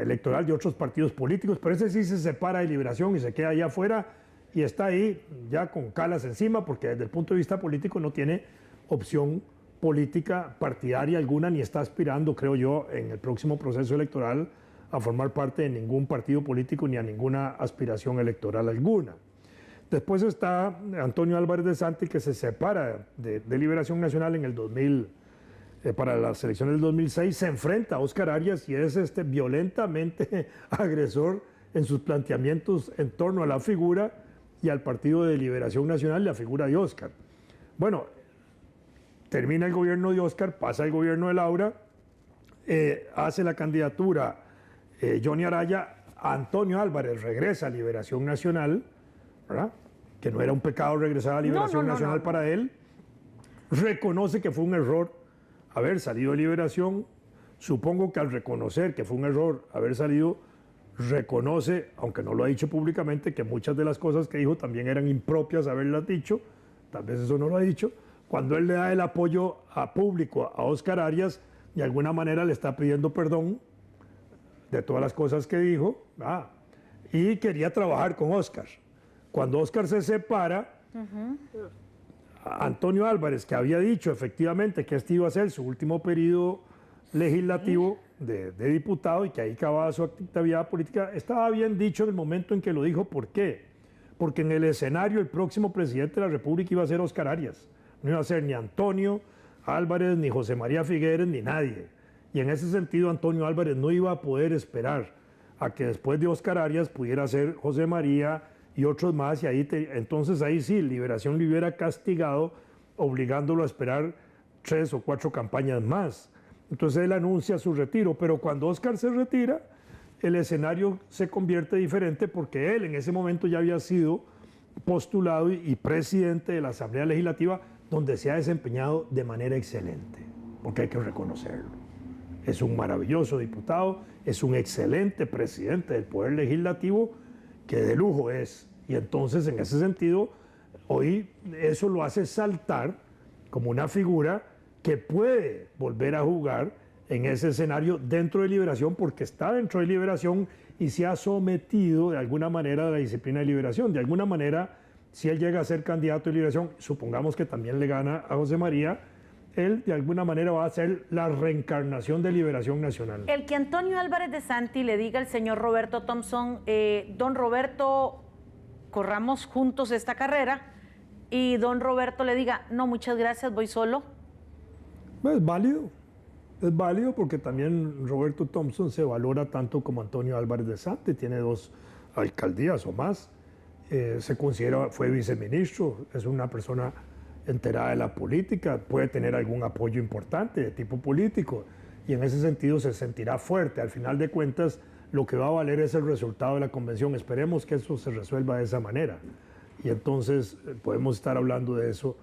electoral de otros partidos políticos, pero ese sí se separa de Liberación y se queda allá afuera y está ahí ya con calas encima, porque desde el punto de vista político no tiene opción política partidaria alguna, ni está aspirando, creo yo, en el próximo proceso electoral a formar parte de ningún partido político ni a ninguna aspiración electoral alguna. Después está Antonio Álvarez de Santi, que se separa de Liberación Nacional en el 2000, para las elecciones del 2006, se enfrenta a Oscar Arias y es violentamente agresor en sus planteamientos en torno a la figura y al Partido de Liberación Nacional, la figura de Oscar. Bueno, termina el gobierno de Oscar, pasa el gobierno de Laura, hace la candidatura Johnny Araya, Antonio Álvarez regresa a Liberación Nacional, ¿verdad? Que no era un pecado regresar a Liberación Nacional para él, reconoce que fue un error haber salido de Liberación, supongo que al reconocer que fue un error haber salido, reconoce, aunque no lo ha dicho públicamente, que muchas de las cosas que dijo también eran impropias haberlas dicho, tal vez eso no lo ha dicho. Cuando él le da el apoyo público a Óscar Arias, de alguna manera le está pidiendo perdón de todas las cosas que dijo, y quería trabajar con Óscar. Cuando Óscar se separa, Antonio Álvarez, que había dicho efectivamente que este iba a ser su último periodo legislativo de diputado y que ahí acababa su actividad política, estaba bien dicho en el momento en que lo dijo. ¿Por qué? Porque en el escenario el próximo presidente de la República iba a ser Óscar Arias. No iba a ser ni Antonio Álvarez, ni José María Figueres, ni nadie. Y en ese sentido Antonio Álvarez no iba a poder esperar a que después de Óscar Arias pudiera ser José María y otros más, y entonces ahí sí, Liberación le hubiera castigado, obligándolo a esperar 3 o 4 campañas más. Entonces él anuncia su retiro, pero cuando Óscar se retira, el escenario se convierte diferente porque él en ese momento ya había sido postulado y presidente de la Asamblea Legislativa, donde se ha desempeñado de manera excelente, porque hay que reconocerlo. Es un maravilloso diputado, es un excelente presidente del Poder Legislativo, que de lujo es. Y entonces, en ese sentido, hoy eso lo hace saltar como una figura que puede volver a jugar en ese escenario dentro de Liberación, porque está dentro de Liberación y se ha sometido de alguna manera a la disciplina de Liberación. De alguna manera, si él llega a ser candidato de Liberación, supongamos que también le gana a José María, él de alguna manera va a ser la reencarnación de Liberación Nacional. El que Antonio Álvarez de Santi le diga al señor Roberto Thompson, don Roberto, corramos juntos esta carrera, y don Roberto le diga, no, muchas gracias, voy solo. Es válido porque también Roberto Thompson se valora tanto como Antonio Álvarez de Santi, tiene 2 alcaldías o más, se considera, fue viceministro, es una persona enterada de la política, puede tener algún apoyo importante de tipo político y en ese sentido se sentirá fuerte. Al final de cuentas, lo que va a valer es el resultado de la convención. Esperemos que eso se resuelva de esa manera y entonces podemos estar hablando de eso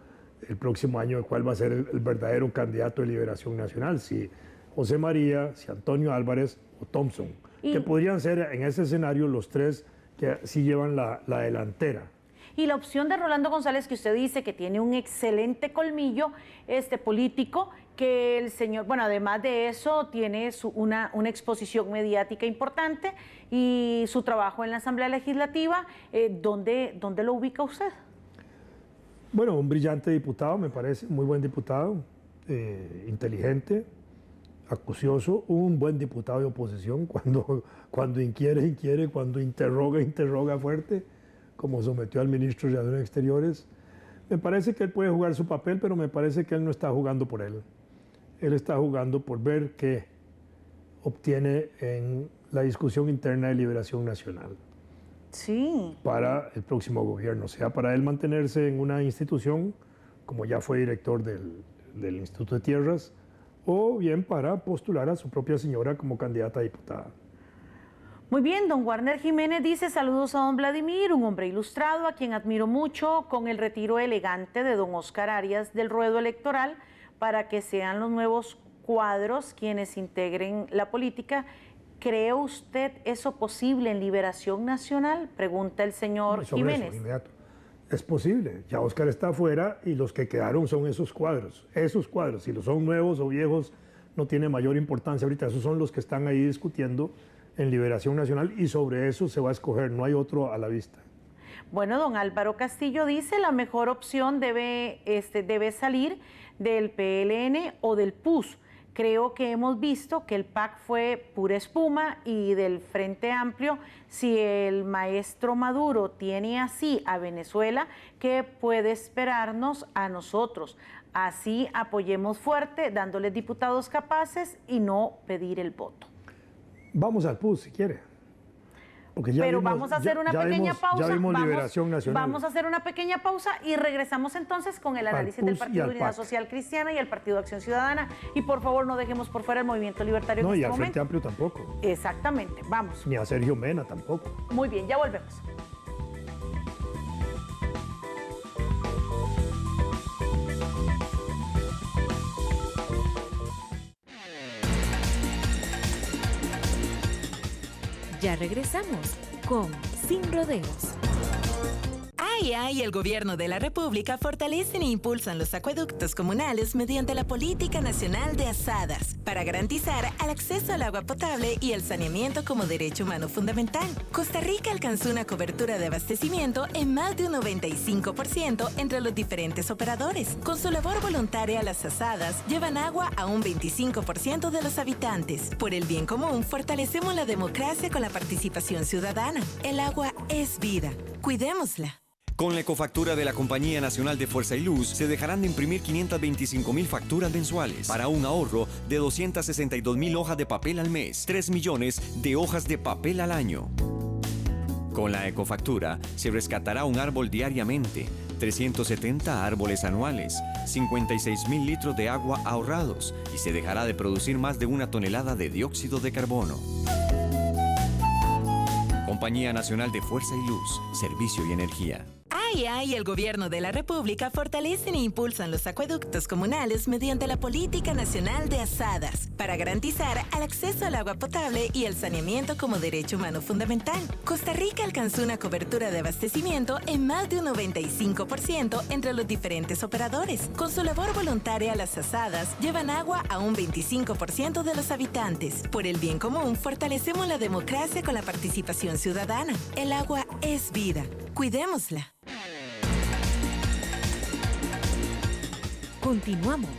el próximo año, de cuál va a ser el verdadero candidato de Liberación Nacional, si José María, si Antonio Álvarez o Thompson, que podrían ser en ese escenario los 3 que sí llevan la delantera. Y la opción de Rolando González, que usted dice que tiene un excelente colmillo político, que el señor, bueno, además de eso, tiene una exposición mediática importante y su trabajo en la Asamblea Legislativa, ¿dónde lo ubica usted? Bueno, un brillante diputado, me parece, muy buen diputado, inteligente, acucioso, un buen diputado de oposición, cuando inquiere, cuando interroga fuerte, como sometió al ministro de Relaciones Exteriores. Me parece que él puede jugar su papel, pero me parece que él no está jugando por él. Él está jugando por ver qué obtiene en la discusión interna de Liberación Nacional. Sí. Para el próximo gobierno, sea para él mantenerse en una institución, como ya fue director del Instituto de Tierras, o bien para postular a su propia señora como candidata a diputada. Muy bien, don Warner Jiménez dice, saludos a don Vladimir, un hombre ilustrado a quien admiro mucho, con el retiro elegante de don Óscar Arias del ruedo electoral, para que sean los nuevos cuadros quienes integren la política. ¿Cree usted eso posible en Liberación Nacional? Pregunta el señor Jiménez. Inmediato. Es posible, ya Óscar está afuera y los que quedaron son esos cuadros. Si los son nuevos o viejos no tiene mayor importancia ahorita, esos son los que están ahí discutiendo en Liberación Nacional y sobre eso se va a escoger, no hay otro a la vista. Bueno, don Álvaro Castillo dice, la mejor opción debe salir del PLN o del PUS. Creo que hemos visto que el PAC fue pura espuma y del Frente Amplio, si el maestro Maduro tiene así a Venezuela, ¿qué puede esperarnos a nosotros? Así apoyemos fuerte, dándoles diputados capaces y no pedir el voto. Vamos al PUS si quiere. Pero vamos a hacer una pequeña pausa. Ya vimos Liberación Nacional. Vamos a hacer una pequeña pausa y regresamos entonces con el análisis del Partido de Unidad Social Cristiana y el Partido de Acción Ciudadana. Y por favor, no dejemos por fuera el Movimiento Libertario en este momento. No, y al Frente Amplio tampoco. Exactamente, vamos. Ni a Sergio Mena tampoco. Muy bien, ya volvemos. Ya Ya regresamos con Sin Rodeos. Ay, el gobierno de la República fortalecen e impulsan los acueductos comunales mediante la Política Nacional de Asadas para garantizar el acceso al agua potable y el saneamiento como derecho humano fundamental. Costa Rica alcanzó una cobertura de abastecimiento en más de un 95% entre los diferentes operadores. Con su labor voluntaria, las asadas llevan agua a un 25% de los habitantes. Por el bien común, fortalecemos la democracia con la participación ciudadana. El agua es vida. Cuidémosla. Con la ecofactura de la Compañía Nacional de Fuerza y Luz, se dejarán de imprimir 525,000 facturas mensuales para un ahorro de 262,000 hojas de papel al mes, 3 millones de hojas de papel al año. Con la ecofactura, se rescatará un árbol diariamente, 370 árboles anuales, 56,000 litros de agua ahorrados y se dejará de producir más de 1 tonelada de dióxido de carbono. Compañía Nacional de Fuerza y Luz, Servicio y Energía. Ay, el gobierno de la República fortalecen e impulsan los acueductos comunales mediante la Política Nacional de Asadas para garantizar el acceso al agua potable y el saneamiento como derecho humano fundamental. Costa Rica alcanzó una cobertura de abastecimiento en más de un 95% entre los diferentes operadores. Con su labor voluntaria, las asadas llevan agua a un 25% de los habitantes. Por el bien común, fortalecemos la democracia con la participación ciudadana. El agua es vida. Cuidémosla. Continuamos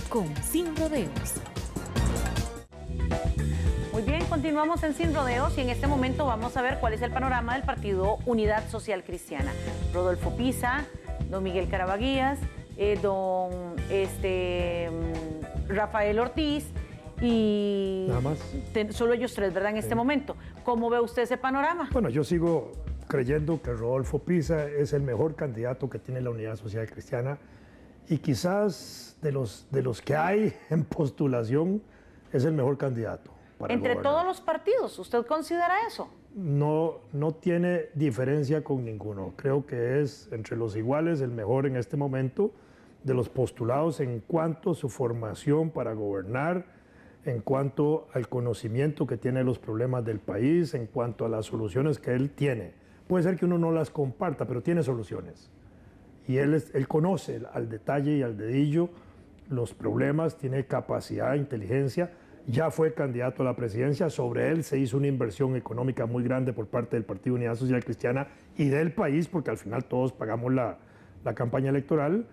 con Sin Rodeos. Muy bien, continuamos en Sin Rodeos y en este momento vamos a ver cuál es el panorama del partido Unidad Social Cristiana. Rodolfo Pisa, don Miguel Carabaguías, don Rafael Ortiz y nada más. Solo ellos tres, ¿verdad? En este momento. ¿Cómo ve usted ese panorama? Bueno, yo sigo creyendo que Rodolfo Pisa es el mejor candidato que tiene la Unidad Social Cristiana y quizás de los que hay en postulación es el mejor candidato. Entre todos los partidos, ¿usted considera eso? No tiene diferencia con ninguno. Creo que es entre los iguales el mejor en este momento de los postulados en cuanto a su formación para gobernar, en cuanto al conocimiento que tiene de los problemas del país, en cuanto a las soluciones que él tiene. Puede ser que uno no las comparta, pero tiene soluciones. Y él conoce al detalle y al dedillo los problemas, tiene capacidad, inteligencia, ya fue candidato a la presidencia, sobre él se hizo una inversión económica muy grande por parte del Partido Unidad Social Cristiana y del país, porque al final todos pagamos la campaña electoral,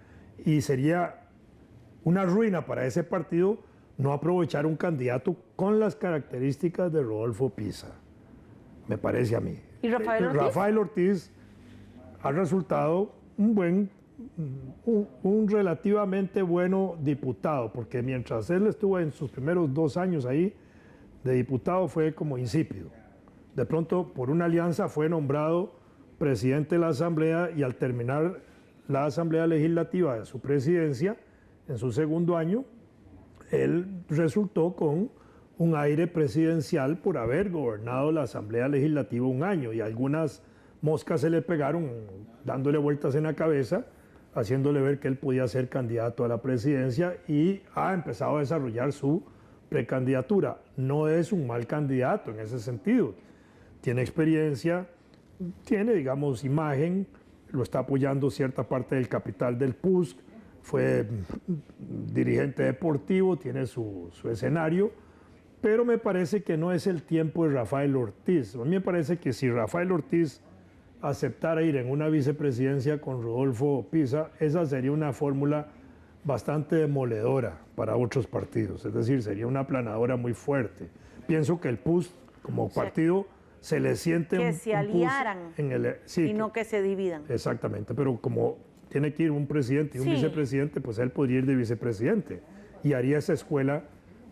y sería una ruina para ese partido no aprovechar un candidato con las características de Rodolfo Pisa, me parece a mí. ¿Y Rafael Ortiz? Rafael Ortiz ha resultado un relativamente bueno diputado, porque mientras él estuvo en sus primeros 2 años ahí de diputado fue como insípido. De pronto, por una alianza, fue nombrado presidente de la Asamblea y al terminar la Asamblea Legislativa de su presidencia, en su segundo año, él resultó con un aire presidencial por haber gobernado la Asamblea Legislativa 1 año y algunas moscas se le pegaron dándole vueltas en la cabeza, haciéndole ver que él podía ser candidato a la presidencia y ha empezado a desarrollar su precandidatura. No es un mal candidato en ese sentido. Tiene experiencia, tiene, digamos, imagen, lo está apoyando cierta parte del capital del PUSC, fue dirigente deportivo, tiene su escenario, pero me parece que no es el tiempo de Rafael Ortiz. A mí me parece que si Rafael Ortiz aceptara ir en una vicepresidencia con Rodolfo Pisa, esa sería una fórmula bastante demoledora para otros partidos, es decir, sería una aplanadora muy fuerte. Pienso que el PUS como partido se le siente que se aliaran y no que se dividan. Exactamente, pero como tiene que ir un presidente y un vicepresidente, pues él podría ir de vicepresidente y haría esa escuela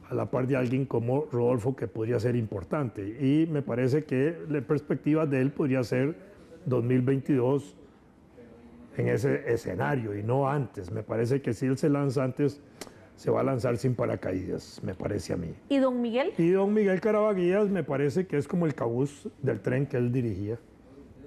a la par de alguien como Rodolfo, que podría ser importante. Y me parece que la perspectiva de él podría ser 2022 en ese escenario y no antes. Me parece que si él se lanza antes, se va a lanzar sin paracaídas, me parece a mí. ¿Y don Miguel? Y don Miguel Carabaguías me parece que es como el cabús del tren que él dirigía.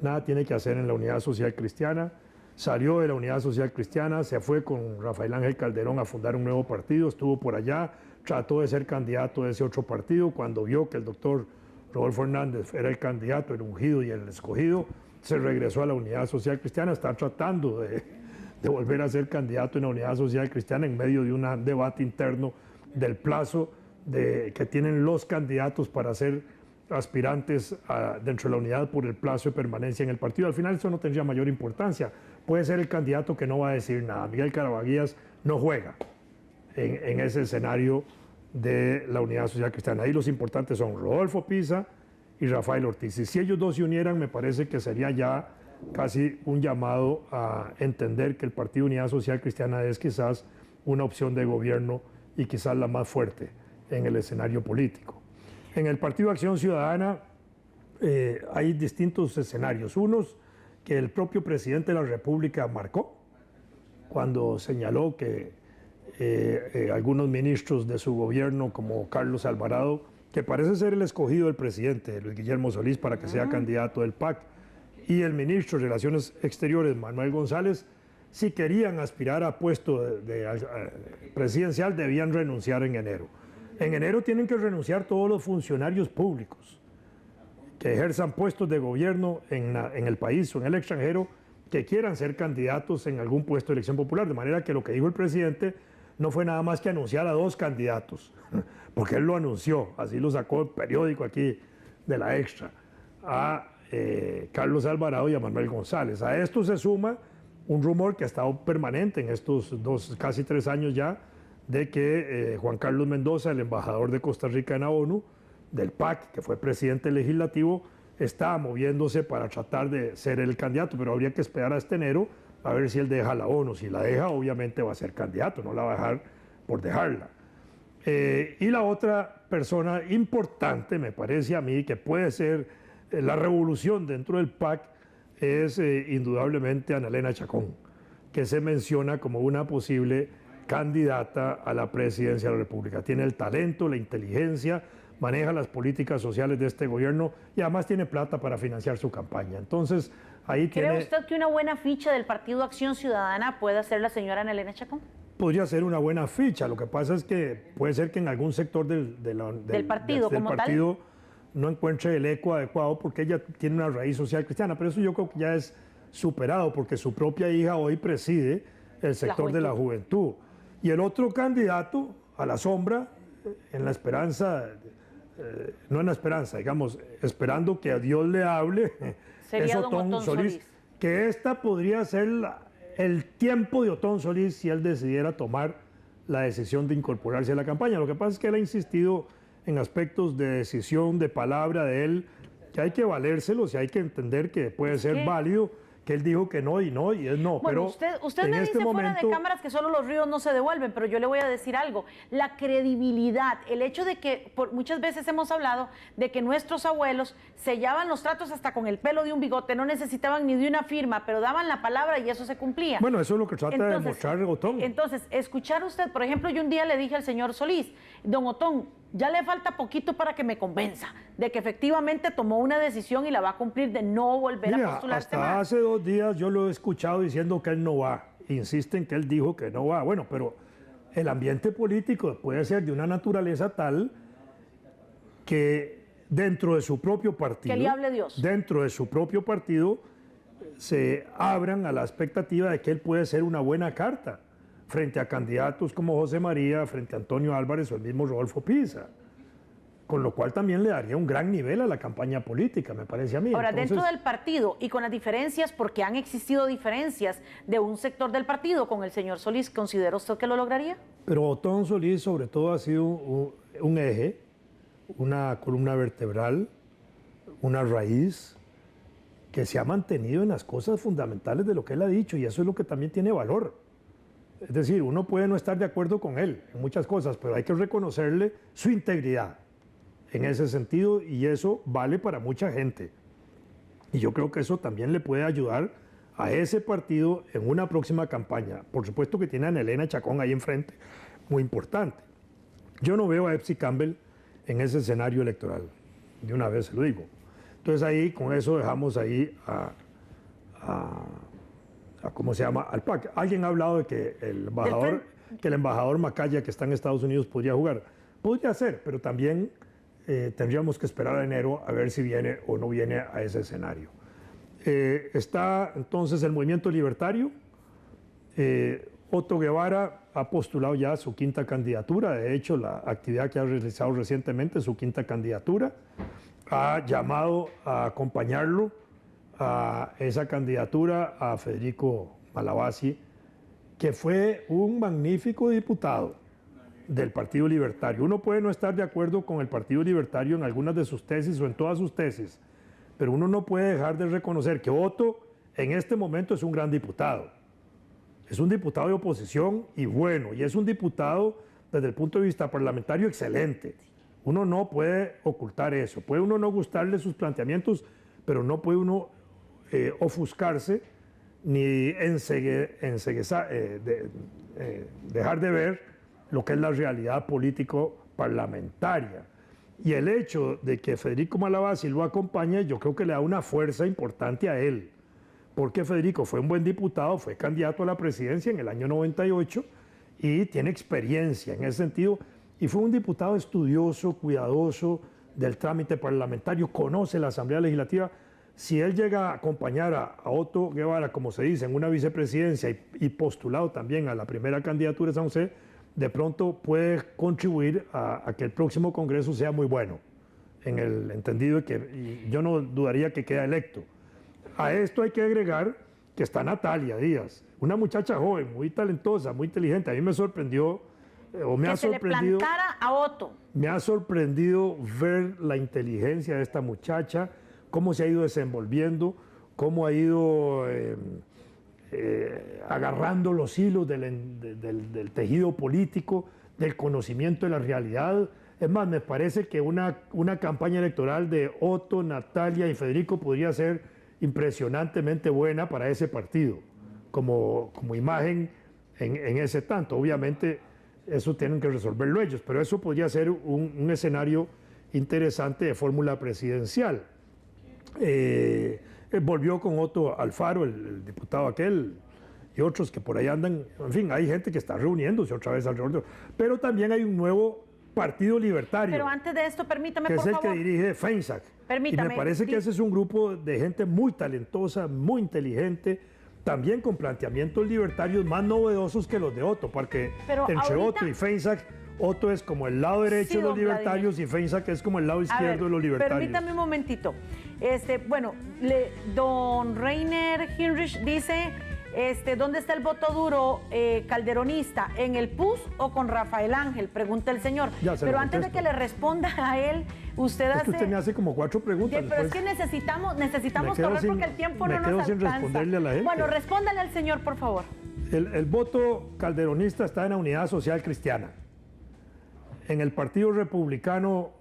Nada tiene que hacer en la Unidad Social Cristiana. Salió de la Unidad Social Cristiana, se fue con Rafael Ángel Calderón a fundar un nuevo partido, estuvo por allá, trató de ser candidato de ese otro partido. Cuando vio que el doctor Rodolfo Hernández era el candidato, el ungido y el escogido, se regresó a la Unidad Social Cristiana, está tratando de volver a ser candidato en la Unidad Social Cristiana en medio de un debate interno del plazo que tienen los candidatos para ser aspirantes dentro de la unidad por el plazo de permanencia en el partido. Al final eso no tendría mayor importancia. Puede ser el candidato que no va a decir nada. Miguel Carabaguías no juega en ese escenario de la Unidad Social Cristiana. Ahí los importantes son Rodolfo Pisa y Rafael Ortiz. Y si ellos dos se unieran, me parece que sería ya casi un llamado a entender que el Partido Unidad Social Cristiana es quizás una opción de gobierno y quizás la más fuerte en el escenario político. En el Partido Acción Ciudadana hay distintos escenarios. Unos que el propio presidente de la República marcó cuando señaló que algunos ministros de su gobierno, como Carlos Alvarado, que parece ser el escogido del presidente, Luis Guillermo Solís, para que sea candidato del PAC, y el ministro de Relaciones Exteriores, Manuel González, si querían aspirar a puesto presidencial, debían renunciar en enero. En enero tienen que renunciar todos los funcionarios públicos que ejerzan puestos de gobierno en el país o en el extranjero, que quieran ser candidatos en algún puesto de elección popular. De manera que lo que dijo el presidente no fue nada más que anunciar a 2 candidatos, porque él lo anunció, así lo sacó el periódico aquí de la Extra, a Carlos Alvarado y a Manuel González. A esto se suma un rumor que ha estado permanente en estos casi 3 años ya, de que Juan Carlos Mendoza, el embajador de Costa Rica en la ONU, del PAC, que fue presidente legislativo, está moviéndose para tratar de ser el candidato, pero habría que esperar hasta enero a ver si él deja la ONU. Si la deja, obviamente va a ser candidato, no la va a dejar por dejarla. Y la otra persona importante, me parece a mí, que puede ser la revolución dentro del PAC, es indudablemente Ana Elena Chacón, que se menciona como una posible candidata a la presidencia de la República. Tiene el talento, la inteligencia, maneja las políticas sociales de este gobierno y además tiene plata para financiar su campaña. Entonces, ahí ¿Cree usted que una buena ficha del Partido Acción Ciudadana puede ser la señora Ana Elena Chacón? Podría ser una buena ficha. Lo que pasa es que puede ser que en algún sector del partido no encuentre el eco adecuado porque ella tiene una raíz social cristiana. Pero eso yo creo que ya es superado porque su propia hija hoy preside el sector de la juventud. Y el otro candidato a la sombra, en la esperanza, no en la esperanza, digamos, esperando que a Dios le hable, sería es Otón Solís. Que esta podría ser el tiempo de Otón Solís si él decidiera tomar la decisión de incorporarse a la campaña. Lo que pasa es que él ha insistido en aspectos de decisión, de palabra de él, que hay que valérselos y hay que entender que puede ser válido, que él dijo que no y no y es no. Bueno, pero usted me dice fuera de cámaras que solo los ríos no se devuelven, pero yo le voy a decir algo. La credibilidad, el hecho de que muchas veces hemos hablado de que nuestros abuelos sellaban los tratos hasta con el pelo de un bigote, no necesitaban ni de una firma, pero daban la palabra y eso se cumplía. Bueno, eso es lo que trata de demostrar Otón. Entonces, escuchar usted, por ejemplo, yo un día le dije al señor Solís, don Otón, ya le falta poquito para que me convenza de que efectivamente tomó una decisión y la va a cumplir de no volver a postularse más. Hasta hace 2 días yo lo he escuchado diciendo que él no va. Insisten que él dijo que no va. Bueno, pero el ambiente político puede ser de una naturaleza tal que dentro de su propio partido, que le hable Dios, dentro de su propio partido, se abran a la expectativa de que él puede ser una buena carta frente a candidatos como José María, frente a Antonio Álvarez o el mismo Rodolfo Pisa, con lo cual también le daría un gran nivel a la campaña política, me parece a mí. Ahora, dentro del partido y con las diferencias, porque han existido diferencias de un sector del partido con el señor Solís, ¿considera usted que lo lograría? Pero Otón Solís sobre todo ha sido un eje, una columna vertebral, una raíz que se ha mantenido en las cosas fundamentales de lo que él ha dicho y eso es lo que también tiene valor. Es decir, uno puede no estar de acuerdo con él en muchas cosas, pero hay que reconocerle su integridad en ese sentido y eso vale para mucha gente. Y yo creo que eso también le puede ayudar a ese partido en una próxima campaña. Por supuesto que tiene a Ana Elena Chacón ahí enfrente, muy importante. Yo no veo a Epsi Campbell en ese escenario electoral, de una vez se lo digo. Entonces ahí, con eso dejamos ahí ¿cómo se llama? Al PAC. Alguien ha hablado de que el embajador Macaya, que está en Estados Unidos, podría jugar. Podría ser, pero también tendríamos que esperar a enero a ver si viene o no viene a ese escenario. Está entonces el movimiento libertario. Otto Guevara ha postulado ya su quinta candidatura, de hecho la actividad que ha realizado recientemente, su quinta candidatura, ha llamado a acompañarlo a esa candidatura a Federico Malabasi, que fue un magnífico diputado del Partido Libertario. Uno puede no estar de acuerdo con el Partido Libertario en algunas de sus tesis o en todas sus tesis, pero uno no puede dejar de reconocer que Otto en este momento es un gran diputado. Es un diputado de oposición y bueno, y es un diputado desde el punto de vista parlamentario excelente. Uno no puede ocultar eso. Puede uno no gustarle sus planteamientos, pero no puede uno ofuscarse ni dejar de ver lo que es la realidad político-parlamentaria. Y el hecho de que Federico Malabasi lo acompañe, yo creo que le da una fuerza importante a él, porque Federico fue un buen diputado, fue candidato a la presidencia en el año 98 y tiene experiencia en ese sentido, y fue un diputado estudioso, cuidadoso del trámite parlamentario, conoce la Asamblea Legislativa. Si él llega a acompañar a Otto Guevara, como se dice, en una vicepresidencia y postulado también a la primera candidatura de San José, de pronto puede contribuir a que el próximo Congreso sea muy bueno, en el entendido de que yo no dudaría que quede electo. A esto hay que agregar que está Natalia Díaz, una muchacha joven, muy talentosa, muy inteligente. A mí me sorprendió, o me ha sorprendido... Que se le plantara a Otto. Me ha sorprendido ver la inteligencia de esta muchacha, cómo se ha ido desenvolviendo, cómo ha ido agarrando los hilos del tejido político, del conocimiento de la realidad. Es más, me parece que una campaña electoral de Otto, Natalia y Federico podría ser impresionantemente buena para ese partido, como imagen en ese tanto. Obviamente eso tienen que resolverlo ellos, pero eso podría ser un escenario interesante de fórmula presidencial. Volvió con Otto Alfaro, el diputado aquel, y otros que por ahí andan. En fin, hay gente que está reuniéndose otra vez alrededor. Pero también hay un nuevo Partido Libertario. Pero antes de esto, permítame, por favor. Que es el que dirige Feinsack. Permítame. Y me parece que ese es un grupo de gente muy talentosa, muy inteligente, también con planteamientos libertarios más novedosos que los de Otto, porque entre Otto y Feinsack, Otto es como el lado derecho de los libertarios y Feinsack es como el lado izquierdo de los libertarios. Permítame un momentito. Bueno, don Reiner Hinrich dice, ¿dónde está el voto duro calderonista? ¿En el PUS o con Rafael Ángel? Pregunta el señor. Pero antes de que le responda a él, usted hace... Es que usted me hace como 4 preguntas. Pero es que necesitamos correr porque el tiempo no nos alcanza. Sin responderle a la gente. Bueno, respóndale al señor, por favor. El voto calderonista está en la Unidad Social Cristiana. En el Partido Republicano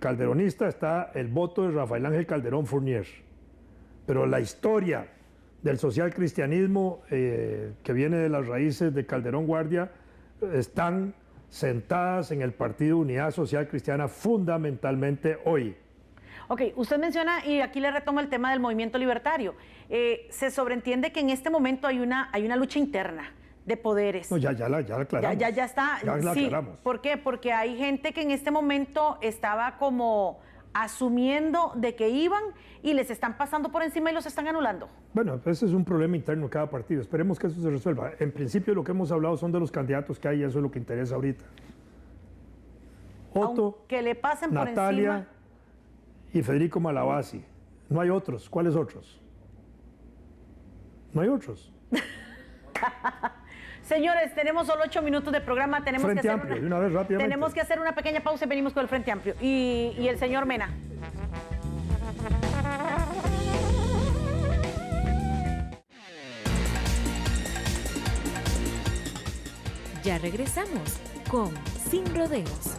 Calderonista está el voto de Rafael Ángel Calderón Fournier. Pero la historia del social cristianismo que viene de las raíces de Calderón Guardia están sentadas en el Partido Unidad Social Cristiana fundamentalmente hoy. Ok, usted menciona, y aquí le retomo el tema del movimiento libertario, se sobreentiende que en este momento hay una lucha interna de poderes. No, ya la aclaramos. Ya está. Ya la aclaramos. ¿Por qué? Porque hay gente que en este momento estaba como asumiendo de que iban y les están pasando por encima y los están anulando. Bueno, ese es un problema interno de cada partido. Esperemos que eso se resuelva. En principio lo que hemos hablado son de los candidatos que hay y eso es lo que interesa ahorita. Otto, que le pasen Natalia por encima. Y Federico Malabasi. No hay otros. ¿Cuáles otros? No hay otros. Señores, tenemos solo 8 minutos de programa. Tenemos Frente que hacer Amplio, de una vez, rápidamente. Tenemos que hacer una pequeña pausa y venimos con el Frente Amplio. Y el señor Mena. Ya regresamos con Sin Rodeos.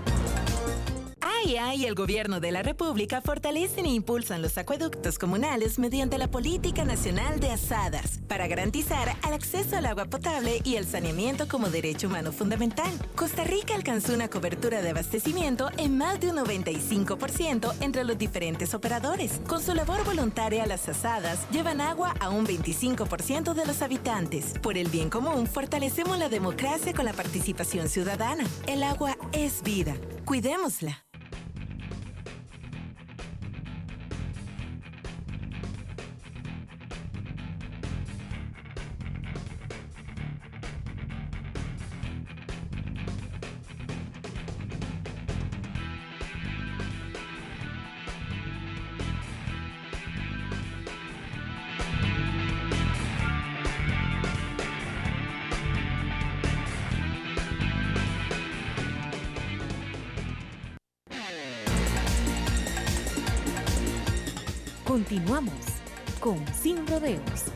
Ay, el gobierno de la República fortalecen e impulsan los acueductos comunales mediante la Política Nacional de Asadas para garantizar el acceso al agua potable y el saneamiento como derecho humano fundamental. Costa Rica alcanzó una cobertura de abastecimiento en más de un 95% entre los diferentes operadores. Con su labor voluntaria, las asadas llevan agua a un 25% de los habitantes. Por el bien común, fortalecemos la democracia con la participación ciudadana. El agua es vida. Cuidémosla. Continuamos con Sin Rodeos.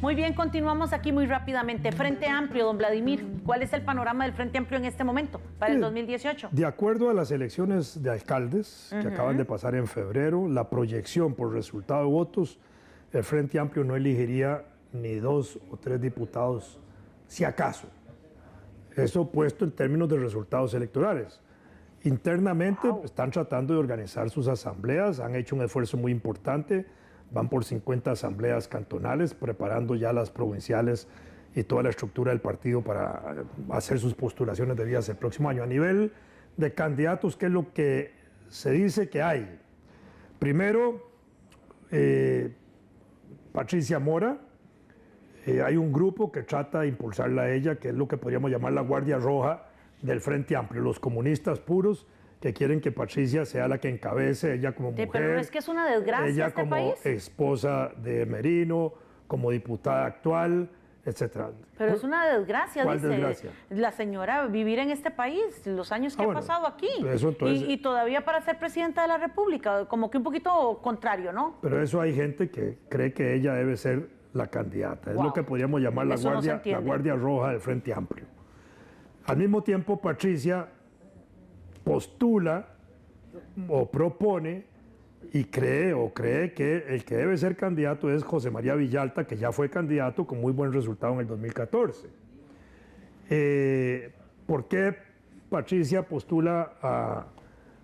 Muy bien, continuamos aquí muy rápidamente. Frente Amplio, don Vladimir, ¿cuál es el panorama del Frente Amplio en este momento, para el 2018? De acuerdo a las elecciones de alcaldes que acaban de pasar en febrero, la proyección por resultado de votos, el Frente Amplio no elegiría ni 2 o 3 diputados, si acaso. Eso puesto en términos de resultados electorales. Internamente están tratando de organizar sus asambleas, han hecho un esfuerzo muy importante, van por 50 asambleas cantonales, preparando ya las provinciales y toda la estructura del partido para hacer sus postulaciones debidas el próximo año. A nivel de candidatos, ¿qué es lo que se dice que hay? Primero, Patricia Mora, hay un grupo que trata de impulsarla a ella, que es lo que podríamos llamar la Guardia Roja del Frente Amplio, los comunistas puros que quieren que Patricia sea la que encabece, ella como mujer. Pero es que es una desgracia ella este como país. Esposa de Merino, como diputada actual, etc. Pero es una desgracia, ¿Cuál dice desgracia? la señora, vivir en este país, los años que ha pasado aquí. Eso entonces, y todavía para ser presidenta de la República, como que un poquito contrario, ¿no? Pero eso hay gente que cree que ella debe ser la candidata. Es lo que podríamos llamar la Guardia Roja del Frente Amplio. Al mismo tiempo, Patricia postula o propone y cree que el que debe ser candidato es José María Villalta, que ya fue candidato con muy buen resultado en el 2014. ¿Por qué Patricia postula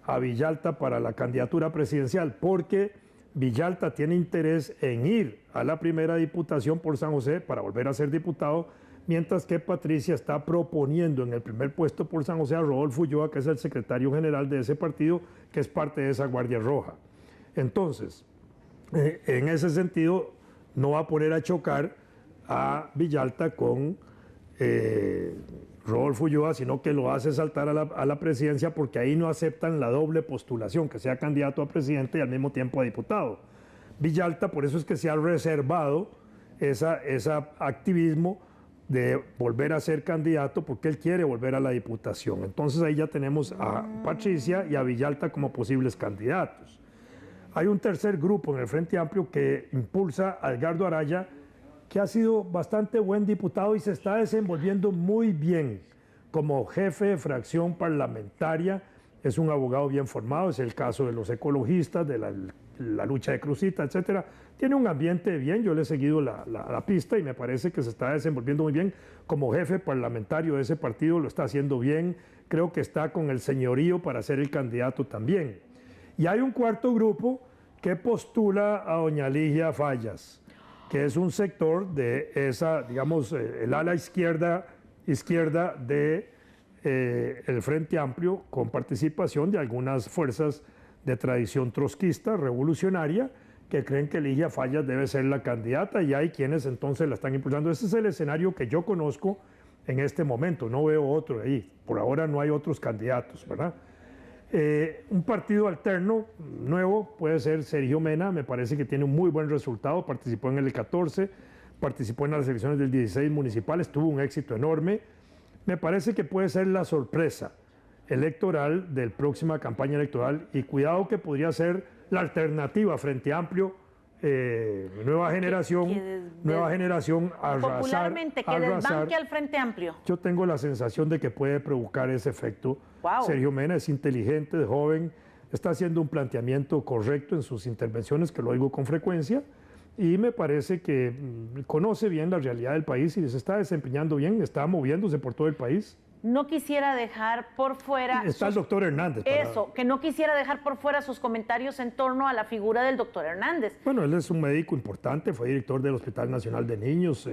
a Villalta para la candidatura presidencial? Porque Villalta tiene interés en ir a la primera diputación por San José para volver a ser diputado, mientras que Patricia está proponiendo en el primer puesto por San José a Rodolfo Ulloa, que es el secretario general de ese partido, que es parte de esa Guardia Roja. Entonces, en ese sentido, no va a poner a chocar a Villalta con Rodolfo Ulloa, sino que lo hace saltar a la presidencia, porque ahí no aceptan la doble postulación, que sea candidato a presidente y al mismo tiempo a diputado. Villalta, por eso es que se ha reservado ese activismo de volver a ser candidato, porque él quiere volver a la diputación. Entonces ahí ya tenemos a Patricia y a Villalta como posibles candidatos. Hay un tercer grupo en el Frente Amplio que impulsa a Edgardo Araya, que ha sido bastante buen diputado y se está desenvolviendo muy bien como jefe de fracción parlamentaria. Es un abogado bien formado, es el caso de los ecologistas, de la lucha de Cruzita, etcétera. Tiene un ambiente bien, yo le he seguido la pista y me parece que se está desenvolviendo muy bien. Como jefe parlamentario de ese partido lo está haciendo bien, creo que está con el señorío para ser el candidato también. Y hay un cuarto grupo que postula a doña Ligia Fallas, que es un sector de esa, digamos, el ala izquierda de el Frente Amplio, con participación de algunas fuerzas de tradición trotskista, revolucionaria, que creen que Ligia Fallas debe ser la candidata, y hay quienes entonces la están impulsando. Ese es el escenario que yo conozco en este momento, no veo otro ahí. Por ahora no hay otros candidatos, ¿verdad? Un partido alterno, nuevo, puede ser Sergio Mena, me parece que tiene un muy buen resultado, participó en el 14, participó en las elecciones del 16 municipales, tuvo un éxito enorme. Me parece que puede ser la sorpresa electoral de la próxima campaña electoral, y cuidado que podría ser la alternativa Frente Amplio, nueva generación, arrasar. Popularmente, que desbanque al Frente Amplio. Yo tengo la sensación de que puede provocar ese efecto. Wow. Sergio Mena es inteligente, es joven, está haciendo un planteamiento correcto en sus intervenciones, que lo oigo con frecuencia, y me parece que conoce bien la realidad del país y se está desempeñando bien, está moviéndose por todo el país. No quisiera dejar por fuera... Está el doctor Hernández. Eso, que no quisiera dejar por fuera sus comentarios en torno a la figura del doctor Hernández. Bueno, él es un médico importante, fue director del Hospital Nacional de Niños.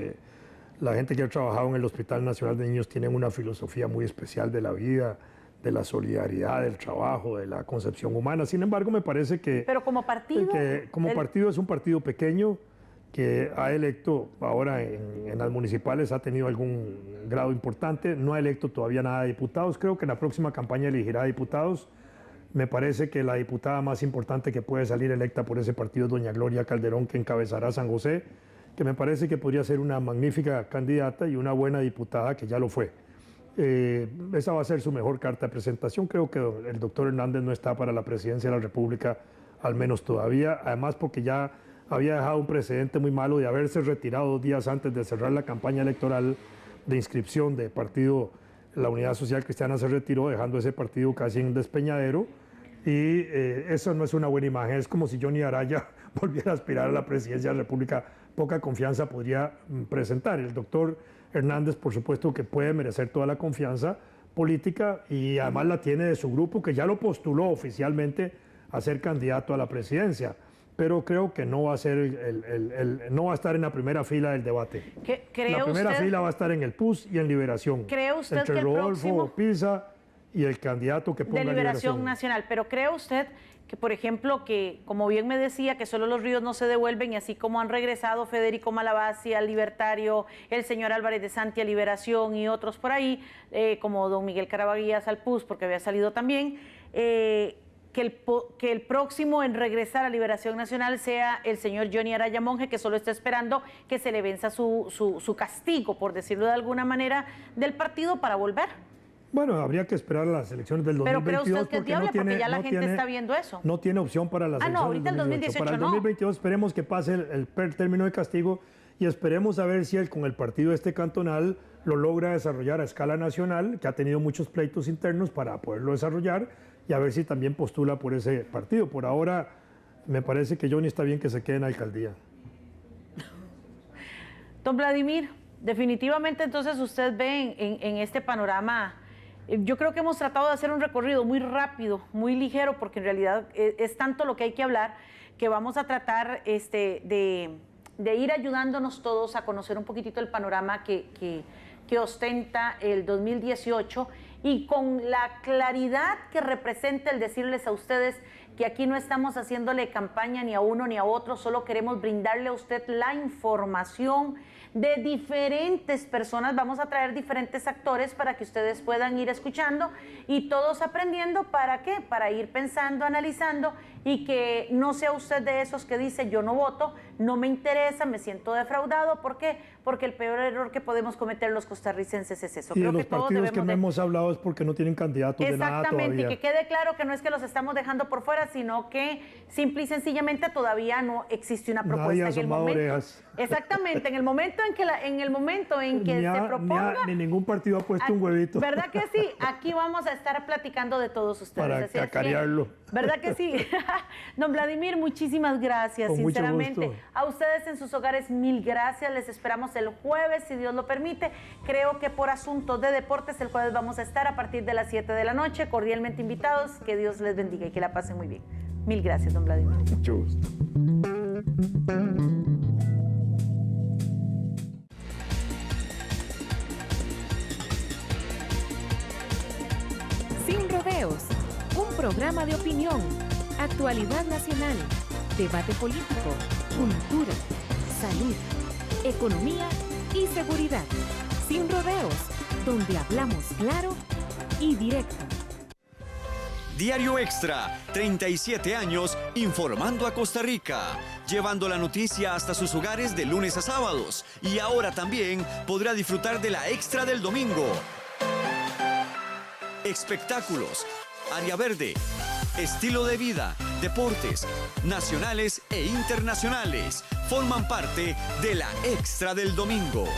La gente que ha trabajado en el Hospital Nacional de Niños tiene una filosofía muy especial de la vida, de la solidaridad, del trabajo, de la concepción humana. Sin embargo, me parece que... Pero como partido... partido es un partido pequeño que ha electo, ahora en las municipales ha tenido algún grado importante, no ha electo todavía nada de diputados. Creo que en la próxima campaña elegirá diputados. Me parece que la diputada más importante que puede salir electa por ese partido es doña Gloria Calderón, que encabezará San José, que me parece que podría ser una magnífica candidata y una buena diputada, que ya lo fue. Esa va a ser su mejor carta de presentación. Creo que el doctor Hernández no está para la presidencia de la República al menos todavía, además porque ya había dejado un precedente muy malo de haberse retirado 2 días antes de cerrar la campaña electoral de inscripción de partido. La Unidad Social Cristiana se retiró, dejando ese partido casi en despeñadero, y eso no es una buena imagen. Es como si Johnny Araya volviera a aspirar a la presidencia de la República. Poca confianza podría presentar. El doctor Hernández, por supuesto, que puede merecer toda la confianza política, y además la tiene de su grupo, que ya lo postuló oficialmente a ser candidato a la presidencia. Pero creo que no va a ser no va a estar en la primera fila del debate. La primera fila va a estar en el PUS y en Liberación. ¿Cree usted entre que el Rodolfo próximo Pisa y el candidato que ponga de Liberación Nacional? Pero ¿cree usted que, por ejemplo, que como bien me decía, que solo los ríos no se devuelven, y así como han regresado Federico Malavasi al Libertario, el señor Álvarez de Santi a Liberación y otros por ahí, como don Miguel Carabaguías al PUS, porque había salido también, que el próximo en regresar a Liberación Nacional sea el señor Johnny Araya Monge, que solo está esperando que se le venza su castigo, por decirlo de alguna manera, del partido para volver? Bueno, habría que esperar las elecciones del 2022. Pero cree usted que es viable, porque ya la gente está viendo eso. No tiene opción para las elecciones. No, ahorita el 2018 Para el 2022 esperemos que pase el término de castigo, y esperemos a ver si él, con el partido cantonal, lo logra desarrollar a escala nacional, que ha tenido muchos pleitos internos para poderlo desarrollar, y a ver si también postula por ese partido. Por ahora, me parece que Johnny está bien que se quede en la alcaldía. Don Vladimir, definitivamente entonces usted ve en este panorama, yo creo que hemos tratado de hacer un recorrido muy rápido, muy ligero, porque en realidad es tanto lo que hay que hablar, que vamos a tratar de ir ayudándonos todos a conocer un poquitito el panorama que ostenta el 2018, y con la claridad que representa el decirles a ustedes que aquí no estamos haciéndole campaña ni a uno ni a otro, solo queremos brindarle a usted la información de diferentes personas. Vamos a traer diferentes actores para que ustedes puedan ir escuchando y todos aprendiendo. ¿Para qué? Para ir pensando, analizando, y que no sea usted de esos que dice yo no voto, no me interesa, me siento defraudado. ¿Por qué? Porque el peor error que podemos cometer los costarricenses es eso. Y creo de los que todos partidos que no debemos hemos hablado es porque no tienen candidatos de nada todavía. Exactamente, y que quede claro que no es que los estamos dejando por fuera, sino que simple y sencillamente todavía no existe una propuesta en el momento. Orejas. Exactamente, en el momento en que se proponga. Ni ningún partido ha puesto un huevito. ¿Verdad que sí? Aquí vamos a estar platicando de todos ustedes. Para cacarearlo. ¿Verdad que sí? Don Vladimir, muchísimas gracias, con sinceramente. Mucho gusto. A ustedes en sus hogares, mil gracias. Les esperamos el jueves, si Dios lo permite. Creo que por asuntos de deportes, el jueves vamos a estar a partir de las 7 de la noche. Cordialmente invitados. Que Dios les bendiga y que la pasen muy bien. Mil gracias, don Vladimir. Mucho gusto. Sin rodeos, un programa de opinión, actualidad nacional, debate político, cultura, salud, economía y seguridad. Sin rodeos, donde hablamos claro y directo. Diario Extra, 37 años informando a Costa Rica, llevando la noticia hasta sus hogares de lunes a sábados, y ahora también podrá disfrutar de la Extra del domingo. Espectáculos, área verde, estilo de vida, deportes, nacionales e internacionales, forman parte de la Extra del domingo.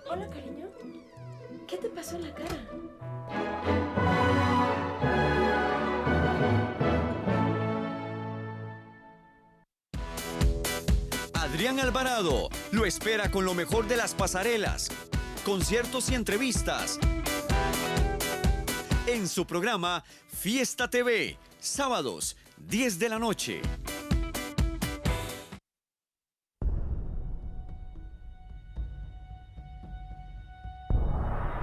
Hola, cariño. ¿Qué te pasó en la cara? Adrián Alvarado lo espera con lo mejor de las pasarelas, conciertos y entrevistas en su programa Fiesta TV, sábados, 10 de la noche.